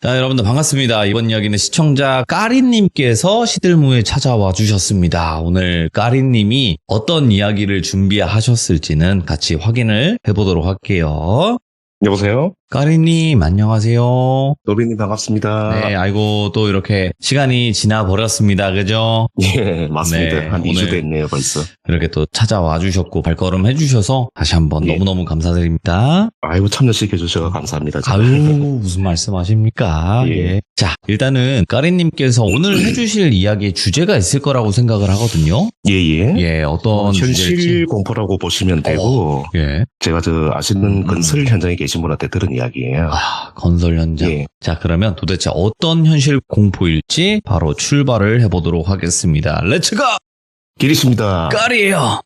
자, 여러분들 반갑습니다. 이번 이야기는 시청자 까리님께서 시들무에 찾아와 주셨습니다. 오늘 까리님이 어떤 이야기를 준비하셨을지는 같이 확인을 해보도록 할게요. 여보세요? 까리님, 안녕하세요. 돌비님 반갑습니다. 네, 아이고, 또 이렇게 시간이 지나버렸습니다. 그죠? 예, 맞습니다. 네, 한 2주 오늘 됐네요, 벌써. 이렇게 또 찾아와 주셨고, 발걸음 해주셔서 다시 한번 예. 너무너무 감사드립니다. 아이고, 참여시켜주셔서 감사합니다. 아유, 무슨 말씀하십니까? 예. 예. 자, 일단은 까리님께서 오늘 해주실 이야기의 주제가 있을 거라고 생각을 하거든요. 예, 예. 예, 어떤 현실 주제일지. 공포라고 보시면 되고, 예. 제가 아시는 건설 현장에 계신 분한테 들은 이야기예요. 아, 건설 현장. 예. 자, 그러면 도대체 어떤 현실 공포일지 바로 출발을 해보도록 하겠습니다. 렛츠고! 길이십니다. 까리예요.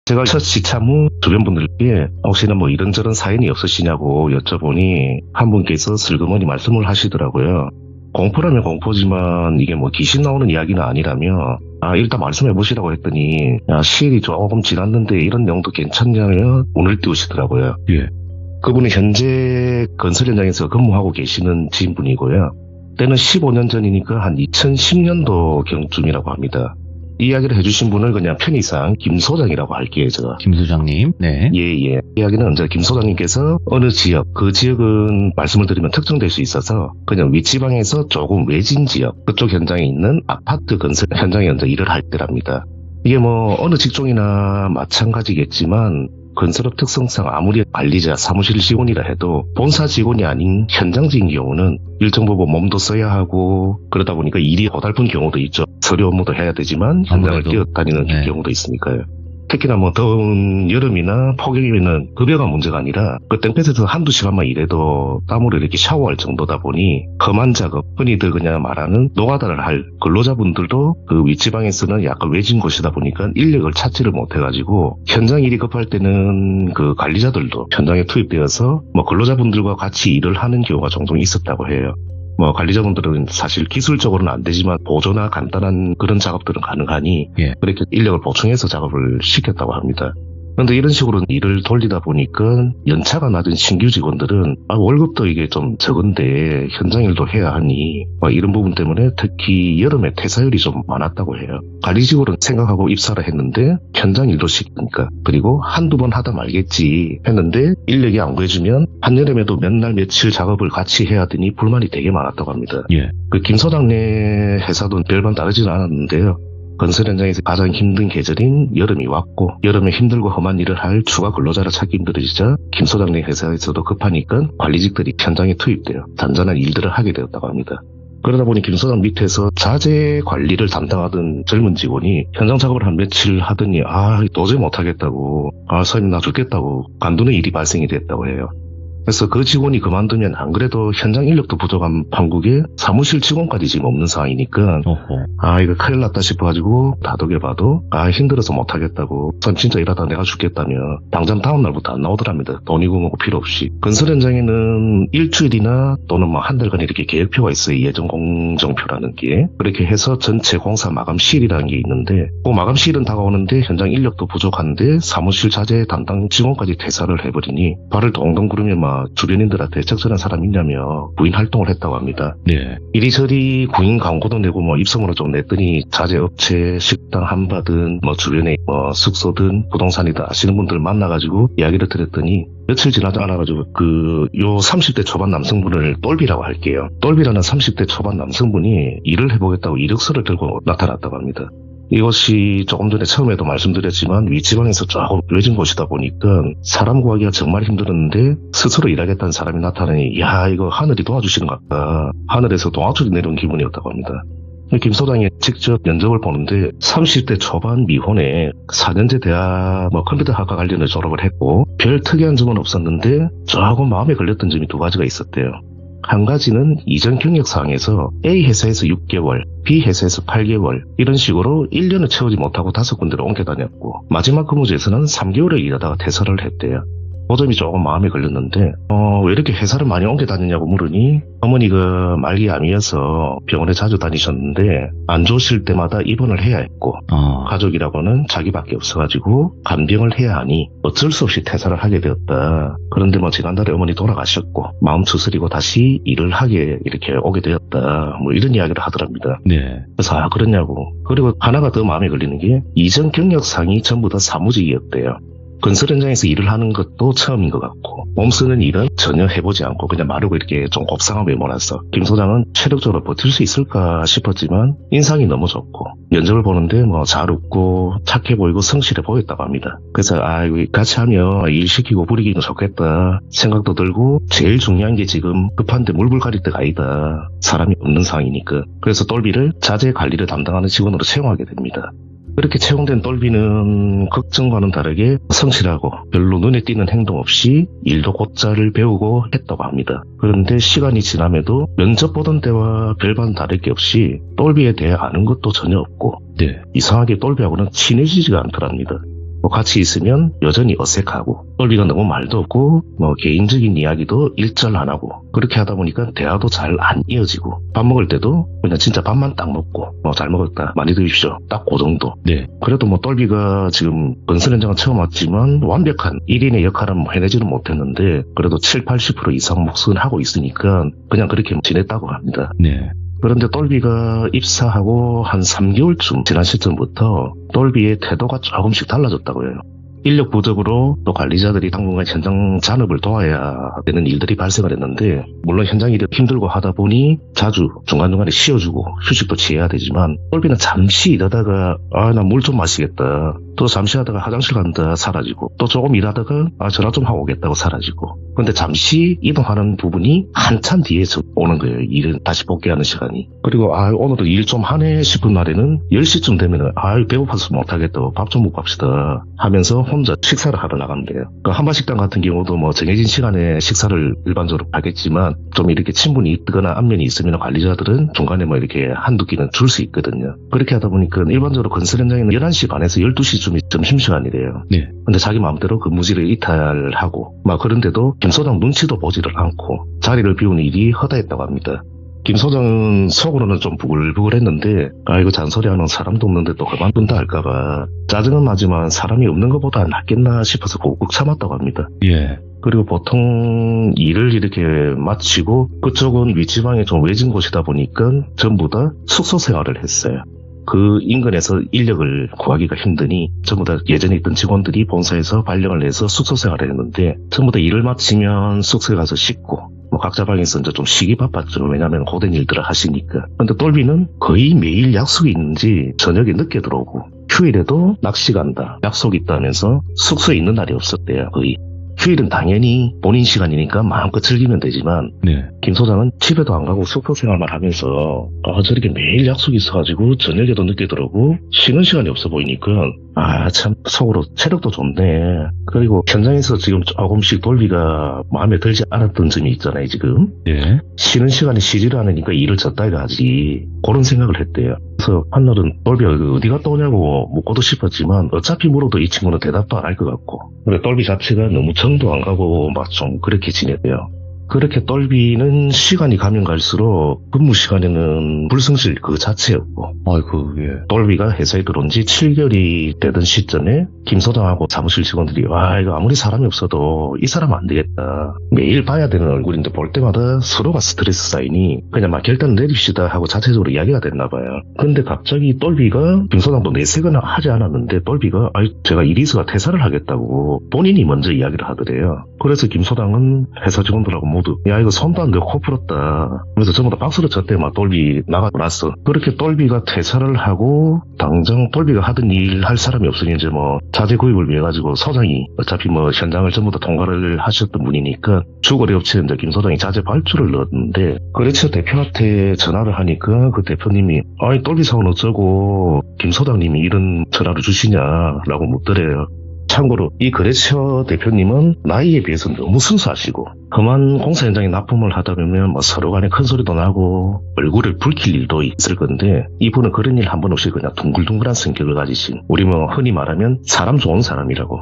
제가 첫 시참 후 주변 분들께 혹시나 뭐 이런저런 사연이 없으시냐고 여쭤보니 한 분께서 슬그머니 말씀을 하시더라고요. 공포라면 공포지만 이게 뭐 귀신 나오는 이야기는 아니라며 일단 말씀해 보시라고 했더니 시일이 조금 지났는데 이런 내용도 괜찮냐며 운을 띄우시더라고요. 예. 그분이 현재 건설 현장에서 근무하고 계시는 지인분이고요. 때는 15년 전이니까 한 2010년도 경쯤이라고 합니다. 이 이야기를 해주신 분을 그냥 편의상 김 소장이라고 할게요, 제가. 김 소장님. 네. 예. 이야기는 이제 김 소장님께서 어느 지역, 그 지역은 말씀을 드리면 특정될 수 있어서 그냥 윗지방에서 조금 외진 지역, 그쪽 현장에 있는 아파트 건설 현장에 이제 일을 할 때랍니다. 이게 뭐 어느 직종이나 마찬가지겠지만 건설업 특성상 아무리 관리자, 사무실 직원이라 해도 본사 직원이 아닌 현장직인 경우는 일정 부분 몸도 써야 하고 그러다 보니까 일이 고달픈 경우도 있죠. 서류 업무도 해야 되지만 현장을 아무래도. 뛰어다니는 네. 경우도 있으니까요. 특히나 뭐 더운 여름이나 폭염이면 급여가 문제가 아니라 그 땡볕에서 한두 시간만 일해도 땀으로 이렇게 샤워할 정도다 보니 험한 작업, 흔히들 그냥 말하는 노가다를 할 근로자분들도 그 윗지방에서는 약간 외진 곳이다 보니까 인력을 찾지를 못해가지고 현장 일이 급할 때는 그 관리자들도 현장에 투입되어서 뭐 근로자분들과 같이 일을 하는 경우가 종종 있었다고 해요. 뭐 관리자분들은 사실 기술적으로는 안 되지만 보조나 간단한 그런 작업들은 가능하니 예. 그렇게 인력을 보충해서 작업을 시켰다고 합니다. 그런데 이런 식으로 일을 돌리다 보니까 연차가 낮은 신규 직원들은 월급도 이게 좀 적은데 현장 일도 해야 하니 이런 부분 때문에 특히 여름에 퇴사율이 좀 많았다고 해요. 관리직으로는 생각하고 입사를 했는데 현장 일도 시키니까 그리고 한두 번 하다 말겠지 했는데 인력이 안 구해주면 한여름에도 몇 날 며칠 작업을 같이 해야 하더니 불만이 되게 많았다고 합니다. 예. 그 김 소장네 회사도 별반 다르지는 않았는데요. 건설 현장에서 가장 힘든 계절인 여름이 왔고 여름에 힘들고 험한 일을 할 추가 근로자를 찾기 힘들어지자 김 소장네 회사에서도 급하니까 관리직들이 현장에 투입되어 잔잔한 일들을 하게 되었다고 합니다. 그러다 보니 김 소장 밑에서 자재 관리를 담당하던 젊은 직원이 현장 작업을 한 며칠 하더니 도저히 못하겠다고 선생님 나 죽겠다고 관두는 일이 발생이 됐다고 해요. 그래서 그 직원이 그만두면 안 그래도 현장 인력도 부족한 판국에 사무실 직원까지 지금 없는 상황이니까 어허. 이거 큰일 났다 싶어가지고 다독여봐도 힘들어서 못하겠다고 선 진짜 일하다 내가 죽겠다며 당장 다음 날부터 안 나오더랍니다. 돈이고 뭐고 필요 없이. 건설 현장에는 일주일이나 또는 뭐 한 달간 이렇게 계획표가 있어요. 예정 공정표라는 게. 그렇게 해서 전체 공사 마감 시일이라는 게 있는데 그 마감 시일은 다가오는데 현장 인력도 부족한데 사무실 자재 담당 직원까지 퇴사를 해버리니 발을 동동 구르며 막 주변인들한테 적절한 사람 있냐며 구인 활동을 했다고 합니다. 네. 이리저리 구인 광고도 내고 뭐 입소문을 좀 냈더니 자재업체, 식당 한바든 뭐 주변에 뭐 숙소든 부동산이든 아시는 분들 만나가지고 이야기를 들었더니 며칠 지나지 않아가지고 요 30대 초반 남성분을 똘비라고 할게요. 똘비라는 30대 초반 남성분이 일을 해보겠다고 이력서를 들고 나타났다고 합니다. 이것이 조금 전에 처음에도 말씀드렸지만 위지방에서 조금 외진 곳이다 보니까 사람 구하기가 정말 힘들었는데 스스로 일하겠다는 사람이 나타나니 야 이거 하늘이 도와주시는 것 같다. 하늘에서 동화줄이 내려온 기분이었다고 합니다. 김 소장이 직접 면접을 보는데 30대 초반 미혼에 4년제 대학 컴퓨터학과 관련해 졸업을 했고 별 특이한 점은 없었는데 조금 마음에 걸렸던 점이 두 가지가 있었대요. 한 가지는 이전 경력상에서 A 회사에서 6개월, B 회사에서 8개월 이런 식으로 1년을 채우지 못하고 5군데로 옮겨 다녔고 마지막 근무지에서는 3개월을 일하다가 퇴사를 했대요. 그 점이 조금 마음에 걸렸는데 왜 이렇게 회사를 많이 옮겨 다니냐고 물으니 어머니가 말기암이어서 병원에 자주 다니셨는데 안 좋으실 때마다 입원을 해야 했고 가족이라고는 자기밖에 없어가지고 간병을 해야 하니 어쩔 수 없이 퇴사를 하게 되었다. 그런데 지난달에 어머니 돌아가셨고 마음 추스리고 다시 일을 하게 이렇게 오게 되었다. 이런 이야기를 하더랍니다. 네. 그래서 그러냐고. 그리고 하나가 더 마음에 걸리는 게 이전 경력상이 전부 다 사무직이었대요. 건설 현장에서 일을 하는 것도 처음인 것 같고 몸 쓰는 일은 전혀 해보지 않고 그냥 마르고 이렇게 좀 곱상한 외모라서 김 소장은 체력적으로 버틸 수 있을까 싶었지만 인상이 너무 좋고 면접을 보는데 잘 웃고 착해 보이고 성실해 보였다고 합니다. 그래서 같이 하면 일 시키고 부리기는 좋겠다 생각도 들고 제일 중요한 게 지금 급한데 물불 가릴 때가 아니다. 사람이 없는 상황이니까. 그래서 똘비를 자재 관리를 담당하는 직원으로 채용하게 됩니다. 그렇게 채용된 똘비는 걱정과는 다르게 성실하고 별로 눈에 띄는 행동 없이 일도 곧잘 배우고 했다고 합니다. 그런데 시간이 지남에도 면접 보던 때와 별반 다를 게 없이 똘비에 대해 아는 것도 전혀 없고 네. 이상하게 똘비하고는 친해지지가 않더랍니다. 같이 있으면 여전히 어색하고 똘비가 너무 말도 없고 개인적인 이야기도 일절 안 하고 그렇게 하다 보니까 대화도 잘 안 이어지고 밥 먹을 때도 그냥 진짜 밥만 딱 먹고 잘 먹었다 많이 드십시오 딱 그 정도. 네. 그래도 똘비가 지금 건설 현장은 처음 왔지만 완벽한 1인의 역할은 해내지는 못했는데 그래도 7-80% 이상 몫은 하고 있으니까 그냥 그렇게 지냈다고 합니다. 네. 그런데 똘비가 입사하고 한 3개월쯤 지난 시점부터 똘비의 태도가 조금씩 달라졌다고 해요. 인력 부족으로 또 관리자들이 당분간 현장 잔업을 도와야 되는 일들이 발생을 했는데 물론 현장 일이 힘들고 하다 보니 자주 중간중간에 쉬어주고 휴식도 취해야 되지만 똘비는 잠시 일하다가 나 물 좀 마시겠다 또 잠시 하다가 화장실 간다 사라지고 또 조금 일하다가 전화 좀 하고 오겠다고 사라지고 근데 잠시 이동하는 부분이 한참 뒤에서 오는 거예요. 일을 다시 복귀하는 시간이. 그리고 오늘도 일 좀 하네 싶은 날에는 10시쯤 되면은 배고파서 못하겠다고 밥 좀 먹고 갑시다 하면서 혼자 식사를 하러 나간대요. 그러니까 한바식당 같은 경우도 정해진 시간에 식사를 일반적으로 하겠지만 좀 이렇게 친분이 있거나 안면이 있으면 관리자들은 중간에 이렇게 한두 끼는 줄 수 있거든요. 그렇게 하다 보니까 일반적으로 건설 현장에는 11시 반에서 12시쯤이 점심시간이래요. 네. 근데 자기 마음대로 근무지를 이탈하고 그런데도 김 소장 눈치도 보지를 않고 자리를 비우는 일이 허다했다고 합니다. 김 소장은 속으로는 좀 부글부글했는데 이거 잔소리하는 사람도 없는데 또 그만둔다 할까봐 짜증은 나지만 사람이 없는 것보다 낫겠나 싶어서 꾹꾹 참았다고 합니다. 예. 그리고 보통 일을 이렇게 마치고 그쪽은 윗지방에 좀 외진 곳이다 보니까 전부 다 숙소 생활을 했어요. 그 인근에서 인력을 구하기가 힘드니 전부 다 예전에 있던 직원들이 본사에서 발령을 내서 숙소 생활을 했는데 전부 다 일을 마치면 숙소에 가서 씻고 각자 방에서 이제 좀 쉬기 바빴죠. 왜냐하면 고된 일들을 하시니까. 근데 똘비는 거의 매일 약속이 있는지 저녁에 늦게 들어오고 휴일에도 낚시 간다 약속이 있다면서 숙소에 있는 날이 없었대요. 거의. 휴일은 당연히 본인 시간이니까 마음껏 즐기면 되지만 네. 김 소장은 집에도 안 가고 숙소 생활만 하면서 저렇게 매일 약속이 있어가지고 저녁에도 늦게 들어오고 쉬는 시간이 없어 보이니까 참 속으로 체력도 좋네. 그리고 현장에서 지금 조금씩 똘비가 마음에 들지 않았던 점이 있잖아요. 지금 예. 쉬는 시간에 쉬지를 않으니까 일을 졌다가 하지 그런 생각을 했대요. 그래서 한날은 똘비가 어디 갔다 오냐고 묻고도 싶었지만 어차피 물어도 이 친구는 대답도 안 할 것 같고 근데 똘비 자체가 너무 정도 안 가고 좀 그렇게 지냈대요. 그렇게 똘비는 시간이 가면 갈수록 근무 시간에는 불성실 그 자체였고 아이고, 예. 똘비가 회사에 들어온 지 7개월이 되던 시점에 김 소장하고 사무실 직원들이 이거 아무리 사람이 없어도 이 사람 안 되겠다. 매일 봐야 되는 얼굴인데 볼 때마다 서로가 스트레스 쌓이니 그냥 결단 내립시다 하고 자체적으로 이야기가 됐나 봐요. 근데 갑자기 똘비가 김 소장도 내색은 하지 않았는데 똘비가 제가 이리스가 퇴사를 하겠다고 본인이 먼저 이야기를 하더래요. 그래서 김소장은 회사 직원들하고 모두 야 이거 손도 안 대고 코 풀었다. 그래서 전부 다 박수를 쳤대. 막 똘비 나가고 났어. 그렇게 똘비가 퇴사를 하고 당장 똘비가 하던 일 할 사람이 없으니 이제 뭐 자재 구입을 위해 가지고 서장이 어차피 뭐 현장을 전부 다 통과를 하셨던 분이니까 주거래 업체에 이제 김소장이 자재 발주를 넣었는데 거래처 대표한테 전화를 하니까 그 대표님이 아니 똘비 사원 어쩌고 김소장님이 이런 전화를 주시냐라고 묻더래요. 참고로 이 거래처 대표님은 나이에 비해서 너무 순수하시고 그만 공사 현장에 납품을 하다 보면 뭐 서로 간에 큰 소리도 나고 얼굴을 붉힐 일도 있을 건데 이분은 그런 일 한 번 없이 그냥 둥글둥글한 성격을 가지신 우리 뭐 흔히 말하면 사람 좋은 사람이라고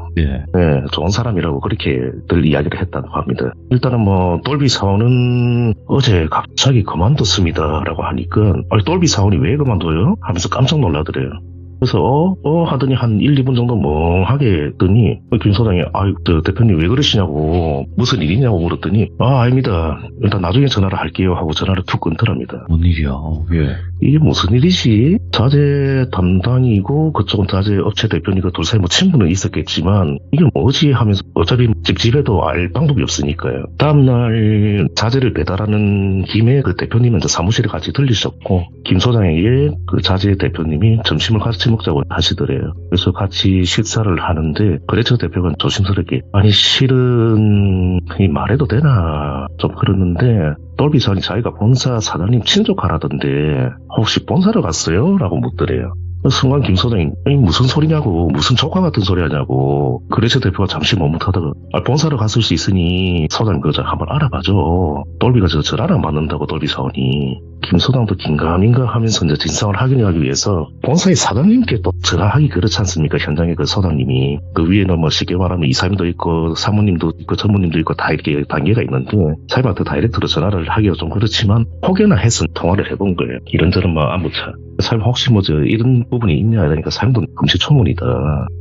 네, 좋은 사람이라고 그렇게들 이야기를 했다고 합니다. 일단은 뭐 똘비 사원은 어제 갑자기 그만뒀습니다 라고 하니까 아니 똘비 사원이 왜 그만둬요? 하면서 깜짝 놀라더래요. 그래서 하더니 한 1, 2분 정도 멍하게 했더니 김 소장이 저 대표님 왜 그러시냐고 무슨 일이냐고 물었더니 아닙니다. 일단 나중에 전화를 할게요 하고 전화를 툭 끊더랍니다. 뭔 일이야? 왜? 이게 무슨 일이지? 자재 담당이고 그쪽은 자재 업체 대표니까 둘 사이 뭐 친분은 있었겠지만 이게 뭐지 하면서 어차피 집집에도 알 방법이 없으니까요. 다음날 자재를 배달하는 김에 그 대표님은 이제 사무실에 같이 들리셨고 김 소장에게 그 자재 대표님이 점심을 같이 먹자고 하시더래요. 그래서 같이 식사를 하는데 거래처 대표가 조심스럽게 아니 실은 이 말해도 되나 좀 그러는데 똘비 사원이 자기가 본사 사장님 친족하라던데 혹시 본사를 갔어요? 라고 묻더래요. 순간 김 소장이 무슨 소리냐고 무슨 조카 같은 소리 하냐고 거래처 대표가 잠시 머뭇하다가 본사를 갔을 수 있으니 소장 그저 한번 알아봐줘. 똘비가 저 전화를 받는다고 똘비 사원이. 김 소장도 긴가민가 하면서 이제 진상을 확인하기 위해서 본사의 사장님께 또 전화하기 그렇지 않습니까? 현장에 그 소장님이 그 위에는 뭐 쉽게 말하면 이사님도 있고 사모님도 있고 전무님도 있고 다 이렇게 단계가 있는데 사장님한테 다이렉트로 전화를 하기가 좀 그렇지만 혹여나 해서 통화를 해본 거예요. 이런저런 뭐 안부차. 사장님 혹시 뭐 저 이런 부분이 있냐 이러니까 사장님도 금시초문이다.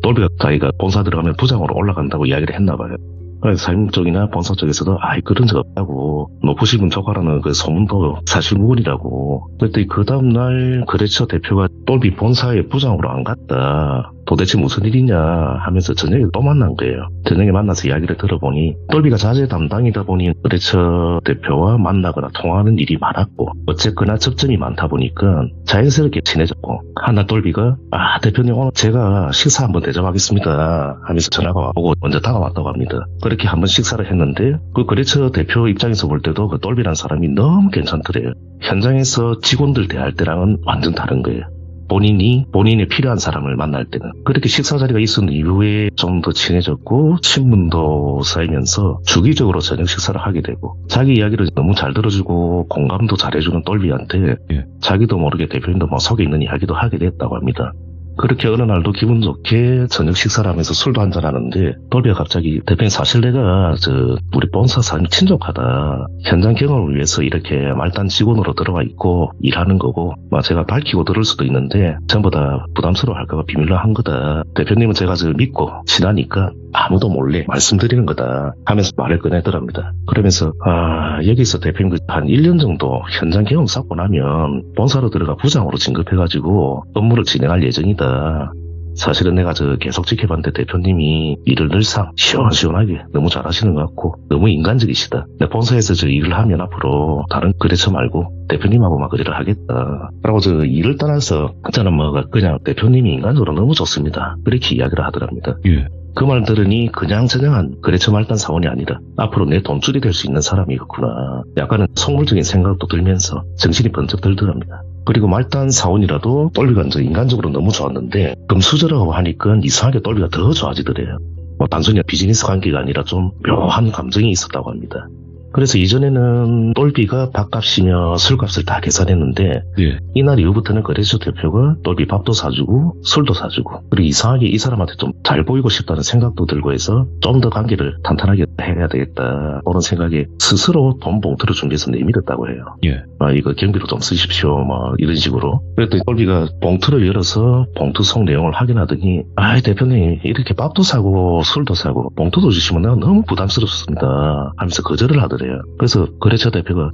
똘비가 자기가 본사 들어가면 부장으로 올라간다고 이야기를 했나 봐요. 그래서 사임 쪽이나 본사 쪽에서도 그런 적 없다고 높으신 분 조카라는 그 소문도 사실무근이라고. 그랬더니 그 다음날 거래처 대표가 똘비 본사에 부장으로 안 갔다. 도대체 무슨 일이냐 하면서 저녁에 또 만난 거예요. 저녁에 만나서 이야기를 들어보니 똘비가 자재 담당이다 보니 거래처 대표와 만나거나 통화하는 일이 많았고 어쨌거나 접점이 많다 보니까 자연스럽게 친해졌고 하나 똘비가 대표님 오늘 제가 식사 한번 대접하겠습니다 하면서 전화가 오고 먼저 다가왔다고 합니다. 그렇게 한번 식사를 했는데 그 거래처 대표 입장에서 볼 때도 그 똘비라는 사람이 너무 괜찮더래요. 현장에서 직원들 대할 때랑은 완전 다른 거예요. 본인이 필요한 사람을 만날 때는 그렇게 식사 자리가 있은 이후에 좀 더 친해졌고 친분도 쌓이면서 주기적으로 저녁 식사를 하게 되고 자기 이야기를 너무 잘 들어주고 공감도 잘해주는 똘비한테 자기도 모르게 대표님도 뭐 속에 있는 이야기도 하게 됐다고 합니다. 그렇게 어느 날도 기분 좋게 저녁 식사를 하면서 술도 한잔 하는데 똘비가 갑자기 대표님 사실 내가 우리 본사 사장님 친족하다. 현장 경험을 위해서 이렇게 말단 직원으로 들어와 있고 일하는 거고 제가 밝히고 들을 수도 있는데 전부 다 부담스러워 할까봐 비밀로 한 거다. 대표님은 제가 믿고 친하니까 아무도 몰래 말씀드리는 거다 하면서 말을 꺼내더랍니다. 그러면서 여기서 대표님 한 1년 정도 현장 경험 쌓고 나면 본사로 들어가 부장으로 진급해가지고 업무를 진행할 예정이다. 사실은 내가 계속 지켜봤는데 대표님이 일을 늘상 시원시원하게 너무 잘하시는 것 같고 너무 인간적이시다. 내 본사에서 일을 하면 앞으로 다른 거래처 말고 대표님하고만 거래를 하겠다. 라고 일을 떠나서 저는 그냥 대표님이 인간적으로 너무 좋습니다. 그렇게 이야기를 하더랍니다. 그 말 들으니 그냥저냥한 거래처 말단 사원이 아니라 앞으로 내 돈줄이 될 수 있는 사람이겠구나. 약간은 속물적인 생각도 들면서 정신이 번쩍 들더랍니다. 그리고 말단 사원이라도 똘비가 인간적으로 너무 좋았는데 금수저라고 하니까 이상하게 똘비가 더 좋아지더래요. 단순히 비즈니스 관계가 아니라 좀 묘한 감정이 있었다고 합니다. 그래서 이전에는 똘비가 밥값이며 술값을 다 계산했는데 이날 이후부터는 거래처 대표가 똘비 밥도 사주고 술도 사주고 그리고 이상하게 이 사람한테 좀 잘 보이고 싶다는 생각도 들고 해서 좀 더 관계를 탄탄하게 해야 되겠다 그런 생각에 스스로 돈 봉투를 준비해서 내밀었다고 해요. 이거 경비로 좀 쓰십시오 이런 식으로. 그랬더니 똘비가 봉투를 열어서 봉투 속 내용을 확인하더니 대표님 이렇게 밥도 사고 술도 사고 봉투도 주시면 내가 너무 부담스럽습니다 하면서 거절을 하더래요. 그래서 거래처 대표가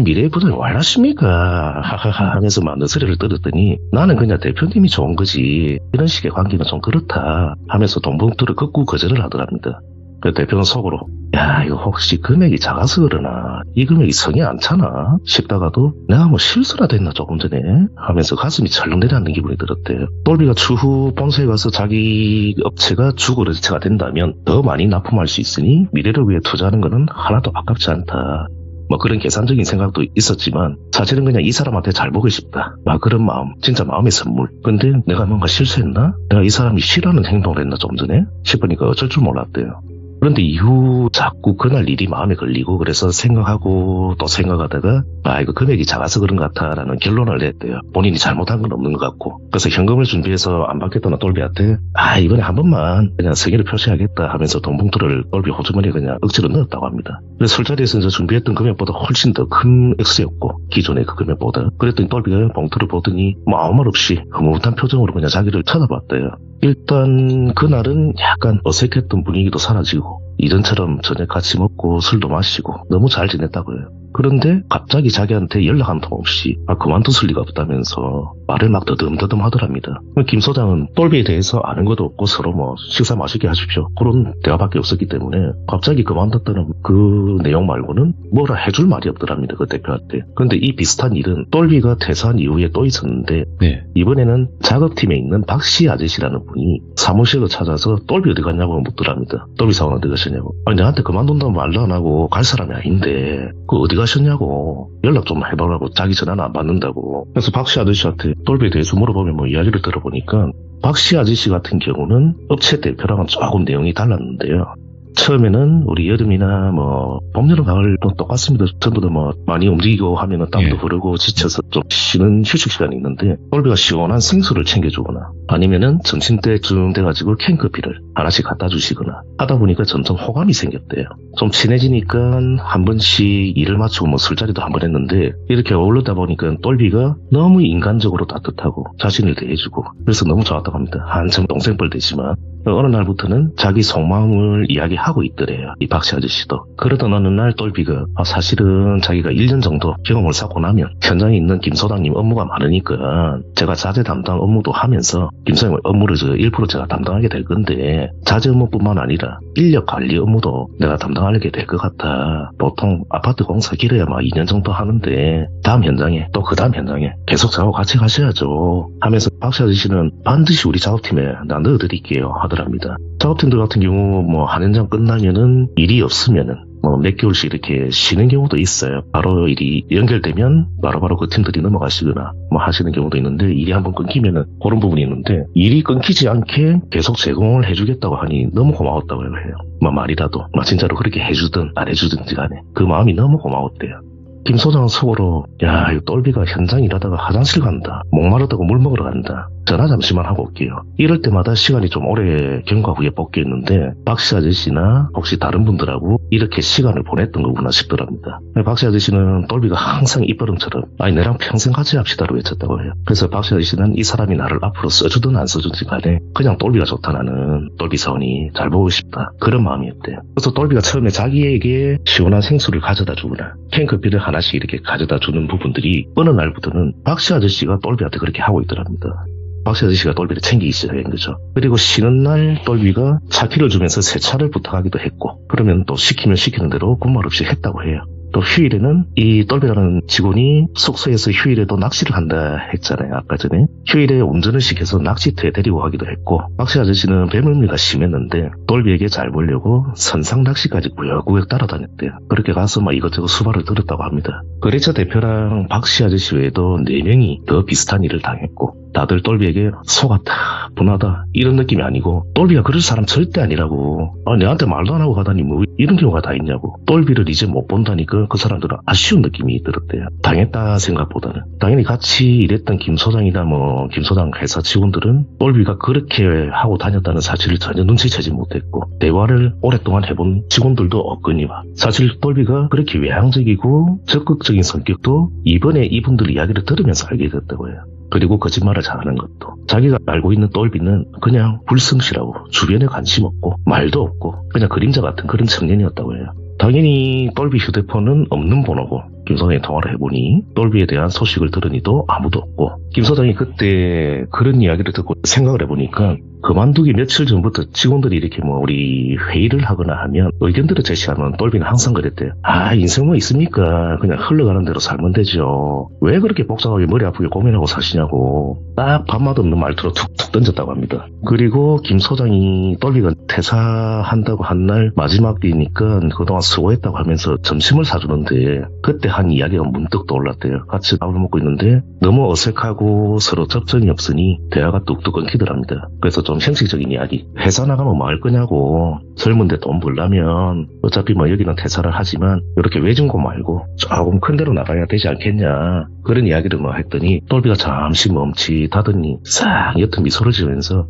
미래의 부장이 왈라십니까 하하하 하면서 너스레를 떨었더니 나는 그냥 대표님이 좋은 거지 이런 식의 관계는 좀 그렇다 하면서 돈 봉투를 걷고 거절을 하더랍니다. 그 대표는 속으로 야 이거 혹시 금액이 작아서 그러나 이 금액이 성이 안 차나 싶다가도 내가 뭐 실수라도 했나 조금 전에 하면서 가슴이 철렁 내려앉는 기분이 들었대요. 똘비가 추후 본사에 가서 자기 업체가 주거래체가 된다면 더 많이 납품할 수 있으니 미래를 위해 투자하는 거는 하나도 아깝지 않다. 뭐 그런 계산적인 생각도 있었지만 사실은 그냥 이 사람한테 잘 보고 싶다. 막 그런 마음, 진짜 마음의 선물. 근데 내가 뭔가 실수했나? 내가 이 사람이 싫어하는 행동을 했나 좀 전에? 싶으니까 어쩔 줄 몰랐대요. 그런데 이후 자꾸 그날 일이 마음에 걸리고 그래서 생각하고 또 생각하다가 아 이거 금액이 작아서 그런 것 같아 라는 결론을 냈대요. 본인이 잘못한 건 없는 것 같고. 그래서 현금을 준비해서 안 받겠다는 똘비한테 아 이번에 한 번만 그냥 성의를 표시하겠다 하면서 돈 봉투를 똘비 호주머니에 그냥 억지로 넣었다고 합니다. 그래서 술자리에서 이제 준비했던 금액보다 훨씬 더 큰 액수였고 기존의 그 금액보다. 그랬더니 똘비가 봉투를 보더니 뭐 아무 말 없이 흐뭇한 표정으로 그냥 자기를 쳐다봤대요. 일단 그날은 약간 어색했던 분위기도 사라지고 이전처럼 저녁 같이 먹고 술도 마시고 너무 잘 지냈다고 해요. 그런데 갑자기 자기한테 연락 한 통 없이 그만뒀을 리가 없다면서 말을 막 더듬더듬 하더랍니다. 김 소장은 똘비에 대해서 아는 것도 없고 서로 뭐 식사 맛있게 하십시오 그런 대화밖에 없었기 때문에 갑자기 그만뒀다는 그 내용 말고는 뭐라 해줄 말이 없더랍니다. 그 대표한테. 그런데 이 비슷한 일은 똘비가 퇴사한 이후에 또 있었는데 네. 이번에는 작업팀에 있는 박씨 아저씨라는 분이 사무실을 찾아서 똘비 어디 갔냐고 묻더랍니다. 똘비 사원 어디 가셨냐고. 아니 내한테 그만둔다고 말도 안 하고 갈 사람이 아닌데 그 어디 가셨냐고 연락 좀 해보라고 자기 전화는 안 받는다고. 그래서 박씨 아저씨한테 똘비에 대해서 물어보면 뭐 이야기를 들어보니까 박씨 아저씨 같은 경우는 업체 대표랑은 조금 내용이 달랐는데요. 처음에는 우리 여름이나 뭐 봄, 여름, 가을도 똑같습니다. 전부 다 뭐 많이 움직이고 하면은 땀도 예. 흐르고 지쳐서 좀 쉬는 휴식 시간이 있는데 똘비가 시원한 생수를 챙겨주거나 아니면은 점심때쯤 돼가지고 캔커피를 하나씩 갖다 주시거나 하다 보니까 점점 호감이 생겼대요. 좀 친해지니까 한 번씩 일을 마치고 뭐 술자리도 한 번 했는데 이렇게 어울리다 보니까 똘비가 너무 인간적으로 따뜻하고 자신을 대해주고 그래서 너무 좋았다고 합니다. 한참 동생뻘 되지만 어느 날부터는 자기 속마음을 이야기하고 있더래요. 이 박씨 아저씨도. 그러던 어느 날 똘비가 사실은 자기가 1년 정도 경험을 쌓고 나면 현장에 있는 김 소장님 업무가 많으니까 제가 자재 담당 업무도 하면서 김 소장님 업무를 1% 제가 담당하게 될 건데 자재 업무뿐만 아니라 인력 관리 업무도 내가 담당하게 될 것 같아. 보통 아파트 공사 길어야 막 2년 정도 하는데 다음 현장에 또 그 다음 현장에 계속 저하고 같이 가셔야죠 하면서 박씨 아저씨는 반드시 우리 작업팀에 나 넣어드릴게요 하더랍니다. 작업팀들 같은 경우 뭐 한 현장 끝나면은 일이 없으면은 뭐 몇 개월씩 이렇게 쉬는 경우도 있어요. 바로 일이 연결되면 바로바로 그 팀들이 넘어가시거나 뭐 하시는 경우도 있는데 일이 한번 끊기면은 그런 부분이 있는데 일이 끊기지 않게 계속 제공을 해주겠다고 하니 너무 고마웠다고 해요. 뭐 말이라도 뭐 진짜로 그렇게 해주든 안 해주든지 간에 그 마음이 너무 고마웠대요. 김 소장은 속으로 야 이거 똘비가 현장 일하다가 화장실 간다 목마르다고 물 먹으러 간다 전화 잠시만 하고 올게요. 이럴 때마다 시간이 좀 오래 경과 후에 뽑겠는데 박씨 아저씨나 혹시 다른 분들하고 이렇게 시간을 보냈던 거구나 싶더랍니다. 박씨 아저씨는 똘비가 항상 입버릇처럼 아니 내랑 평생 같이 합시다로 외쳤다고 해요. 그래서 박씨 아저씨는 이 사람이 나를 앞으로 써주든 안 써주든 간에 그냥 똘비가 좋다 나는 똘비 사원이 잘 보고 싶다 그런 마음이었대요. 그래서 똘비가 처음에 자기에게 시원한 생수를 가져다 주거나 캔커피를 하나씩 이렇게 가져다 주는 부분들이 어느 날부터는 박씨 아저씨가 똘비한테 그렇게 하고 있더랍니다. 박씨 아저씨가 똘비를 챙기기 시작한 거죠. 그리고 쉬는 날 똘비가 차키를 주면서 세차를 부탁하기도 했고 그러면 또 시키면 시키는 대로 군말 없이 했다고 해요. 또 휴일에는 이 똘비라는 직원이 숙소에서 휴일에도 낚시를 한다 했잖아요. 아까 전에 휴일에 운전을 시켜서 낚시터에 데리고 가기도 했고 박씨 아저씨는 배멀미가 심했는데 똘비에게 잘 보려고 선상 낚시까지 구역구역 따라다녔대요. 그렇게 가서 막 이것저것 수발을 들었다고 합니다. 거래처 대표랑 박씨 아저씨 외에도 4명이 더 비슷한 일을 당했고 다들 똘비에게 속았다 분하다 이런 느낌이 아니고 똘비가 그럴 사람 절대 아니라고 내한테 말도 안 하고 가다니 뭐 이런 경우가 다 있냐고 똘비를 이제 못 본다니까 그 사람들은 아쉬운 느낌이 들었대요. 당했다 생각보다는. 당연히 같이 일했던 김 소장이나 뭐 김 소장 회사 직원들은 똘비가 그렇게 하고 다녔다는 사실을 전혀 눈치채지 못했고 대화를 오랫동안 해본 직원들도 없거니와 사실 똘비가 그렇게 외향적이고 적극적인 성격도 이번에 이분들 이야기를 들으면서 알게 됐다고 해요. 그리고 거짓말을 잘하는 것도 자기가 알고 있는 똘비는 그냥 불성실하고 주변에 관심 없고 말도 없고 그냥 그림자 같은 그런 청년이었다고 해요. 당연히 똘비 휴대폰은 없는 번호고 김 소장이 통화를 해보니 돌비에 대한 소식을 들으니도 아무도 없고, 김 소장이 그때 그런 이야기를 듣고 생각을 해보니까 그만두기 며칠 전부터 직원들이 이렇게 뭐 우리 회의를 하거나 하면 의견들을 제시하면 돌비는 항상 그랬대요. 인생 뭐 있습니까? 그냥 흘러가는 대로 살면 되죠. 왜 그렇게 복잡하게 머리 아프게 고민하고 사시냐고 딱 밥맛 없는 말투로 툭툭 던졌다고 합니다. 그리고 김 소장이 돌비가 퇴사한다고 한 날 마지막 뒤니까 그동안 수고했다고 하면서 점심을 사주는데 그때 한 이야기가 문득 떠올랐대요. 같이 밥을 먹고 있는데 너무 어색하고 서로 접점이 없으니 대화가 뚝뚝 끊기더랍니다. 그래서 좀 형식적인 이야기. 회사 나가면 뭐 할 거냐고. 젊은데 돈 벌려면 어차피 뭐 여기는 퇴사를 하지만 이렇게 외진곳 말고 조금 큰 데로 나가야 되지 않겠냐. 그런 이야기를 뭐 했더니 돌비가 잠시 멈칫하더니 싹 옅은 미소를 지으면서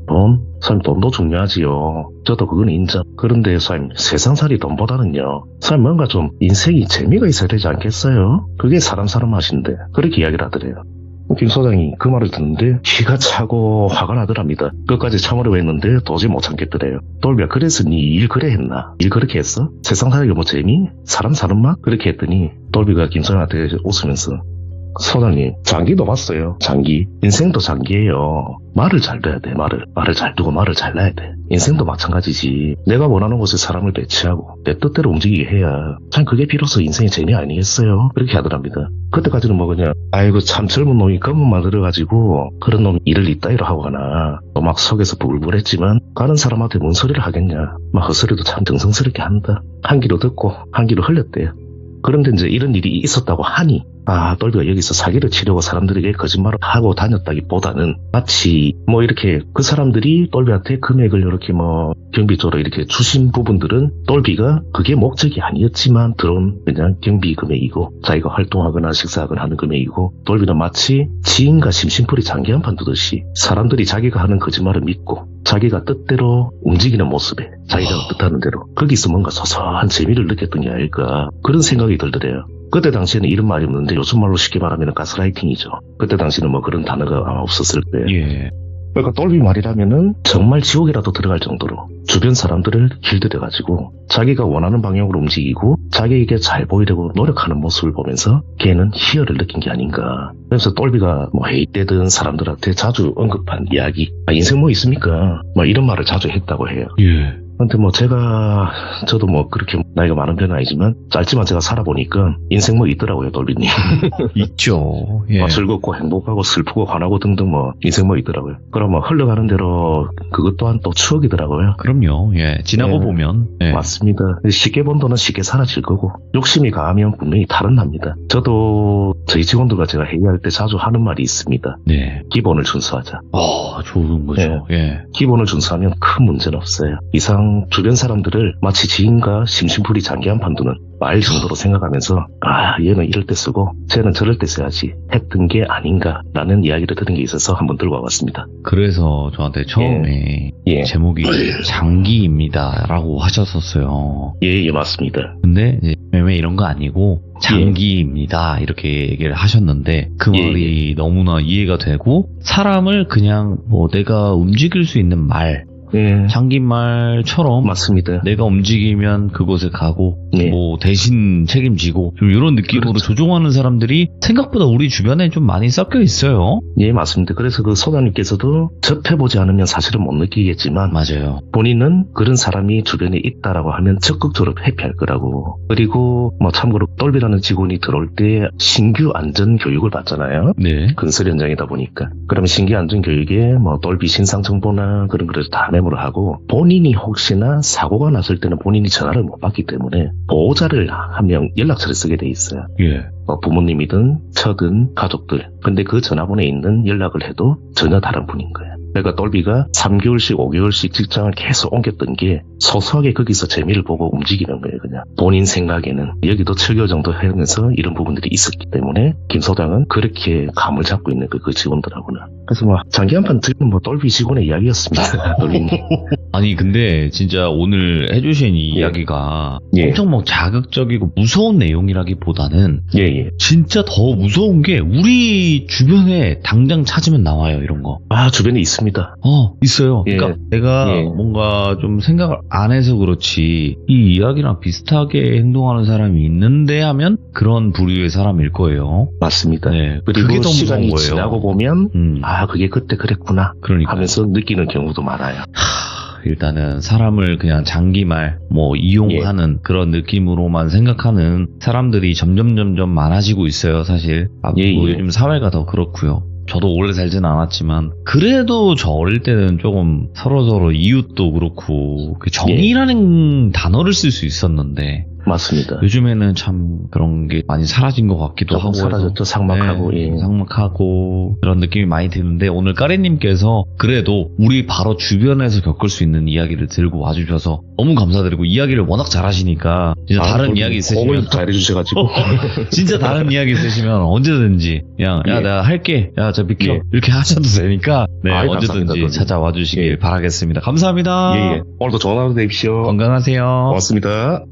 사장님 돈도 중요하지요. 저도 그건 인정. 그런데 사장님 세상살이 돈보다는요. 사장님 뭔가 좀 인생이 재미가 있어야 되지 않겠어요? 그게 사람 맛인데. 그렇게 이야기를 하더래요. 김 소장이 그 말을 듣는데 기가 차고 화가 나더랍니다. 끝까지 참으려고 했는데 도저히 못 참겠더래요. 돌비야 그래서 네 일 그래 했나? 일 그렇게 했어? 세상 살기 뭐 재미? 사람 사는 맛? 그렇게 했더니 돌비가 김 소장한테 웃으면서 소장님 장기도 봤어요. 장기. 인생도 장기예요. 말을 잘 둬야 돼. 말을 잘 두고 말을 잘 놔야 돼. 인생도 마찬가지지. 내가 원하는 곳에 사람을 배치하고 내 뜻대로 움직이게 해야 참 그게 비로소 인생의 재미 아니겠어요? 그렇게 하더랍니다. 그때까지는 뭐 그냥 아이고 참 젊은 놈이 검은 만들어가지고 그런 놈 일을 이따위로 하거나 또 막 속에서 불불했지만 가는 사람한테 뭔 소리를 하겠냐. 막 헛소리도 참 정성스럽게 한다. 한 귀로 듣고 한 귀로 흘렸대요. 그런데 이제 이런 일이 있었다고 하니 돌비가 여기서 사기를 치려고 사람들에게 거짓말을 하고 다녔다기보다는 마치 뭐 이렇게 그 사람들이 돌비한테 금액을 이렇게 뭐 경비 쪽으로 이렇게 주신 부분들은 돌비가 그게 목적이 아니었지만 들어온 그냥 경비 금액이고 자기가 활동하거나 식사하거나 하는 금액이고 돌비는 마치 지인과 심심풀이 장기 한판 두듯이 사람들이 자기가 하는 거짓말을 믿고 자기가 뜻대로 움직이는 모습에 자기가 뜻하는 대로 거기서 뭔가 소소한 재미를 느꼈던 게 아닐까 그런 생각이 들더래요. 그때 당시에는 이런 말이 없는데 요즘 말로 쉽게 말하면 가스라이팅이죠. 그때 당시에는 뭐 그런 단어가 아마 없었을 거예요. 예. 그러니까 돌비 말이라면은 정말 지옥이라도 들어갈 정도로 주변 사람들을 길들여가지고 자기가 원하는 방향으로 움직이고 자기에게 잘 보이려고 노력하는 모습을 보면서 걔는 희열을 느낀 게 아닌가. 그래서 돌비가 뭐 회의 때든 사람들한테 자주 언급한 이야기 인생 뭐 있습니까? 뭐 이런 말을 자주 했다고 해요. 예. 근데 뭐 저도 뭐 그렇게 나이가 많은 편은 아니지만 짧지만 제가 살아보니까 인생 뭐 있더라고요, 돌비님. 있죠. 예. 뭐 즐겁고 행복하고 슬프고 화나고 등등 뭐 인생 뭐 있더라고요. 그럼 뭐 흘러가는 대로 그것 또한 또 추억이더라고요. 그럼요. 예. 지나고 예. 보면. 예. 맞습니다. 쉽게 번 돈은 쉽게 사라질 거고 욕심이 강하면 분명히 탈은납니다. 저도 저희 직원들과 제가 회의할 때 자주 하는 말이 있습니다. 네. 기본을 준수하자. 좋은 거죠. 예. 기본을 준수하면 큰 문제는 없어요. 이상 주변 사람들을 마치 지인과 심심풀이 장기 한판 두는 말 정도로 생각하면서 얘는 이럴 때 쓰고 쟤는 저럴 때 써야지 했던 게 아닌가라는 이야기를 들은 게 있어서 한번 들고 와봤습니다. 그래서 저한테 처음에 예. 제목이 장기입니다라고 하셨었어요. 예, 맞습니다. 근데 이제 매매 이런 거 아니고 장기입니다 이렇게 얘기를 하셨는데 그 말이 너무나 이해가 되고 사람을 그냥 뭐 내가 움직일 수 있는 말 예. 장기말처럼 맞습니다. 내가 움직이면 그곳에 가고 예. 뭐 대신 책임지고 좀 이런 느낌으로 그렇죠. 조종하는 사람들이 생각보다 우리 주변에 좀 많이 섞여 있어요. 예, 맞습니다. 그래서 그 소장님께서도 접해보지 않으면 사실은 못 느끼겠지만 맞아요. 본인은 그런 사람이 주변에 있다라고 하면 적극적으로 회피할 거라고. 그리고 뭐 참고로 돌비라는 직원이 들어올 때 신규 안전 교육을 받잖아요. 네. 건설 현장이다 보니까. 그러면 신규 안전 교육에 뭐 돌비 신상 정보나 그런 거를 다 메모를 하고 본인이 혹시나 사고가 났을 때는 본인이 전화를 못 받기 때문에 보호자를 한 명 연락처를 쓰게 돼 있어요. 예. 부모님이든 처든 가족들. 근데 그 전화번호에 있는 연락을 해도 전혀 다른 분인 거예요. 그러니까 돌비가 3개월씩 5개월씩 직장을 계속 옮겼던 게 소소하게 거기서 재미를 보고 움직이는 거예요. 그냥 본인 생각에는 여기도 7개월 정도 하면서 이런 부분들이 있었기 때문에 김 소장은 그렇게 감을 잡고 있는 그 직원들하고는. 그래서 뭐 장기 한판 들은 뭐 돌비 직원의 이야기였습니다. 돌비님. 아니 근데 진짜 오늘 해주신 이 예. 이야기가 예. 엄청 막 자극적이고 무서운 내용이라기보다는 예, 예. 진짜 더 무서운 게 우리 주변에 당장 찾으면 나와요 이런 거. 아, 주변에 있습니다. 있어요. 예. 그러니까 내가 예. 뭔가 좀 생각을 안 해서 그렇지 이 이야기랑 비슷하게 행동하는 사람이 있는데 하면 그런 부류의 사람일 거예요. 맞습니다. 네, 그리고 그게 더 무서운 시간이 거예요. 지나고 보면 아, 그게 그때 그랬구나 그러니까 하면서 느끼는 경우도 많아요. 일단은 사람을 그냥 장기말 이용하는 그런 느낌으로만 생각하는 사람들이 점점 많아지고 있어요. 사실 예, 예. 요즘 사회가 더 그렇고요. 저도 오래 살지는 않았지만 그래도 저 어릴 때는 조금 서로 이웃도 그렇고 그 정의라는 단어를 쓸 수 있었는데 맞습니다. 요즘에는 참 그런 게 많이 사라진 것 같기도 조금 하고 해서. 사라졌죠. 삭막하고. 네, 예. 삭막하고 그런 느낌이 많이 드는데 오늘 까레님께서 그래도 우리 바로 주변에서 겪을 수 있는 이야기를 들고 와주셔서 너무 감사드리고 이야기를 워낙 잘하시니까 진짜 다른 이야기 있으시면 공을 잘해주셔가지고. 진짜 다른 이야기 있으시면 언제든지 그냥 야 예. 내가 할게 야 저 비켜 예. 이렇게 하셔도 되니까 네, 아이, 언제든지 감사합니다. 찾아와 주시길 예. 바라겠습니다. 감사합니다. 예, 예. 오늘도 좋은 하루 되십시오. 건강하세요. 고맙습니다.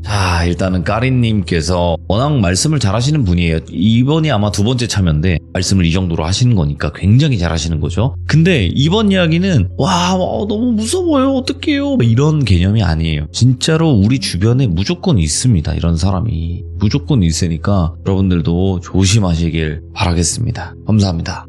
자, 일단은 까린님께서 워낙 말씀을 잘하시는 분이에요. 이번이 아마 두 번째 참여인데 말씀을 이 정도로 하시는 거니까 굉장히 잘하시는 거죠. 근데 이번 이야기는 너무 무서워요. 어떡해요. 이런 개념이 아니에요. 진짜로 우리 주변에 무조건 있습니다. 이런 사람이 무조건 있으니까 여러분들도 조심하시길 바라겠습니다. 감사합니다.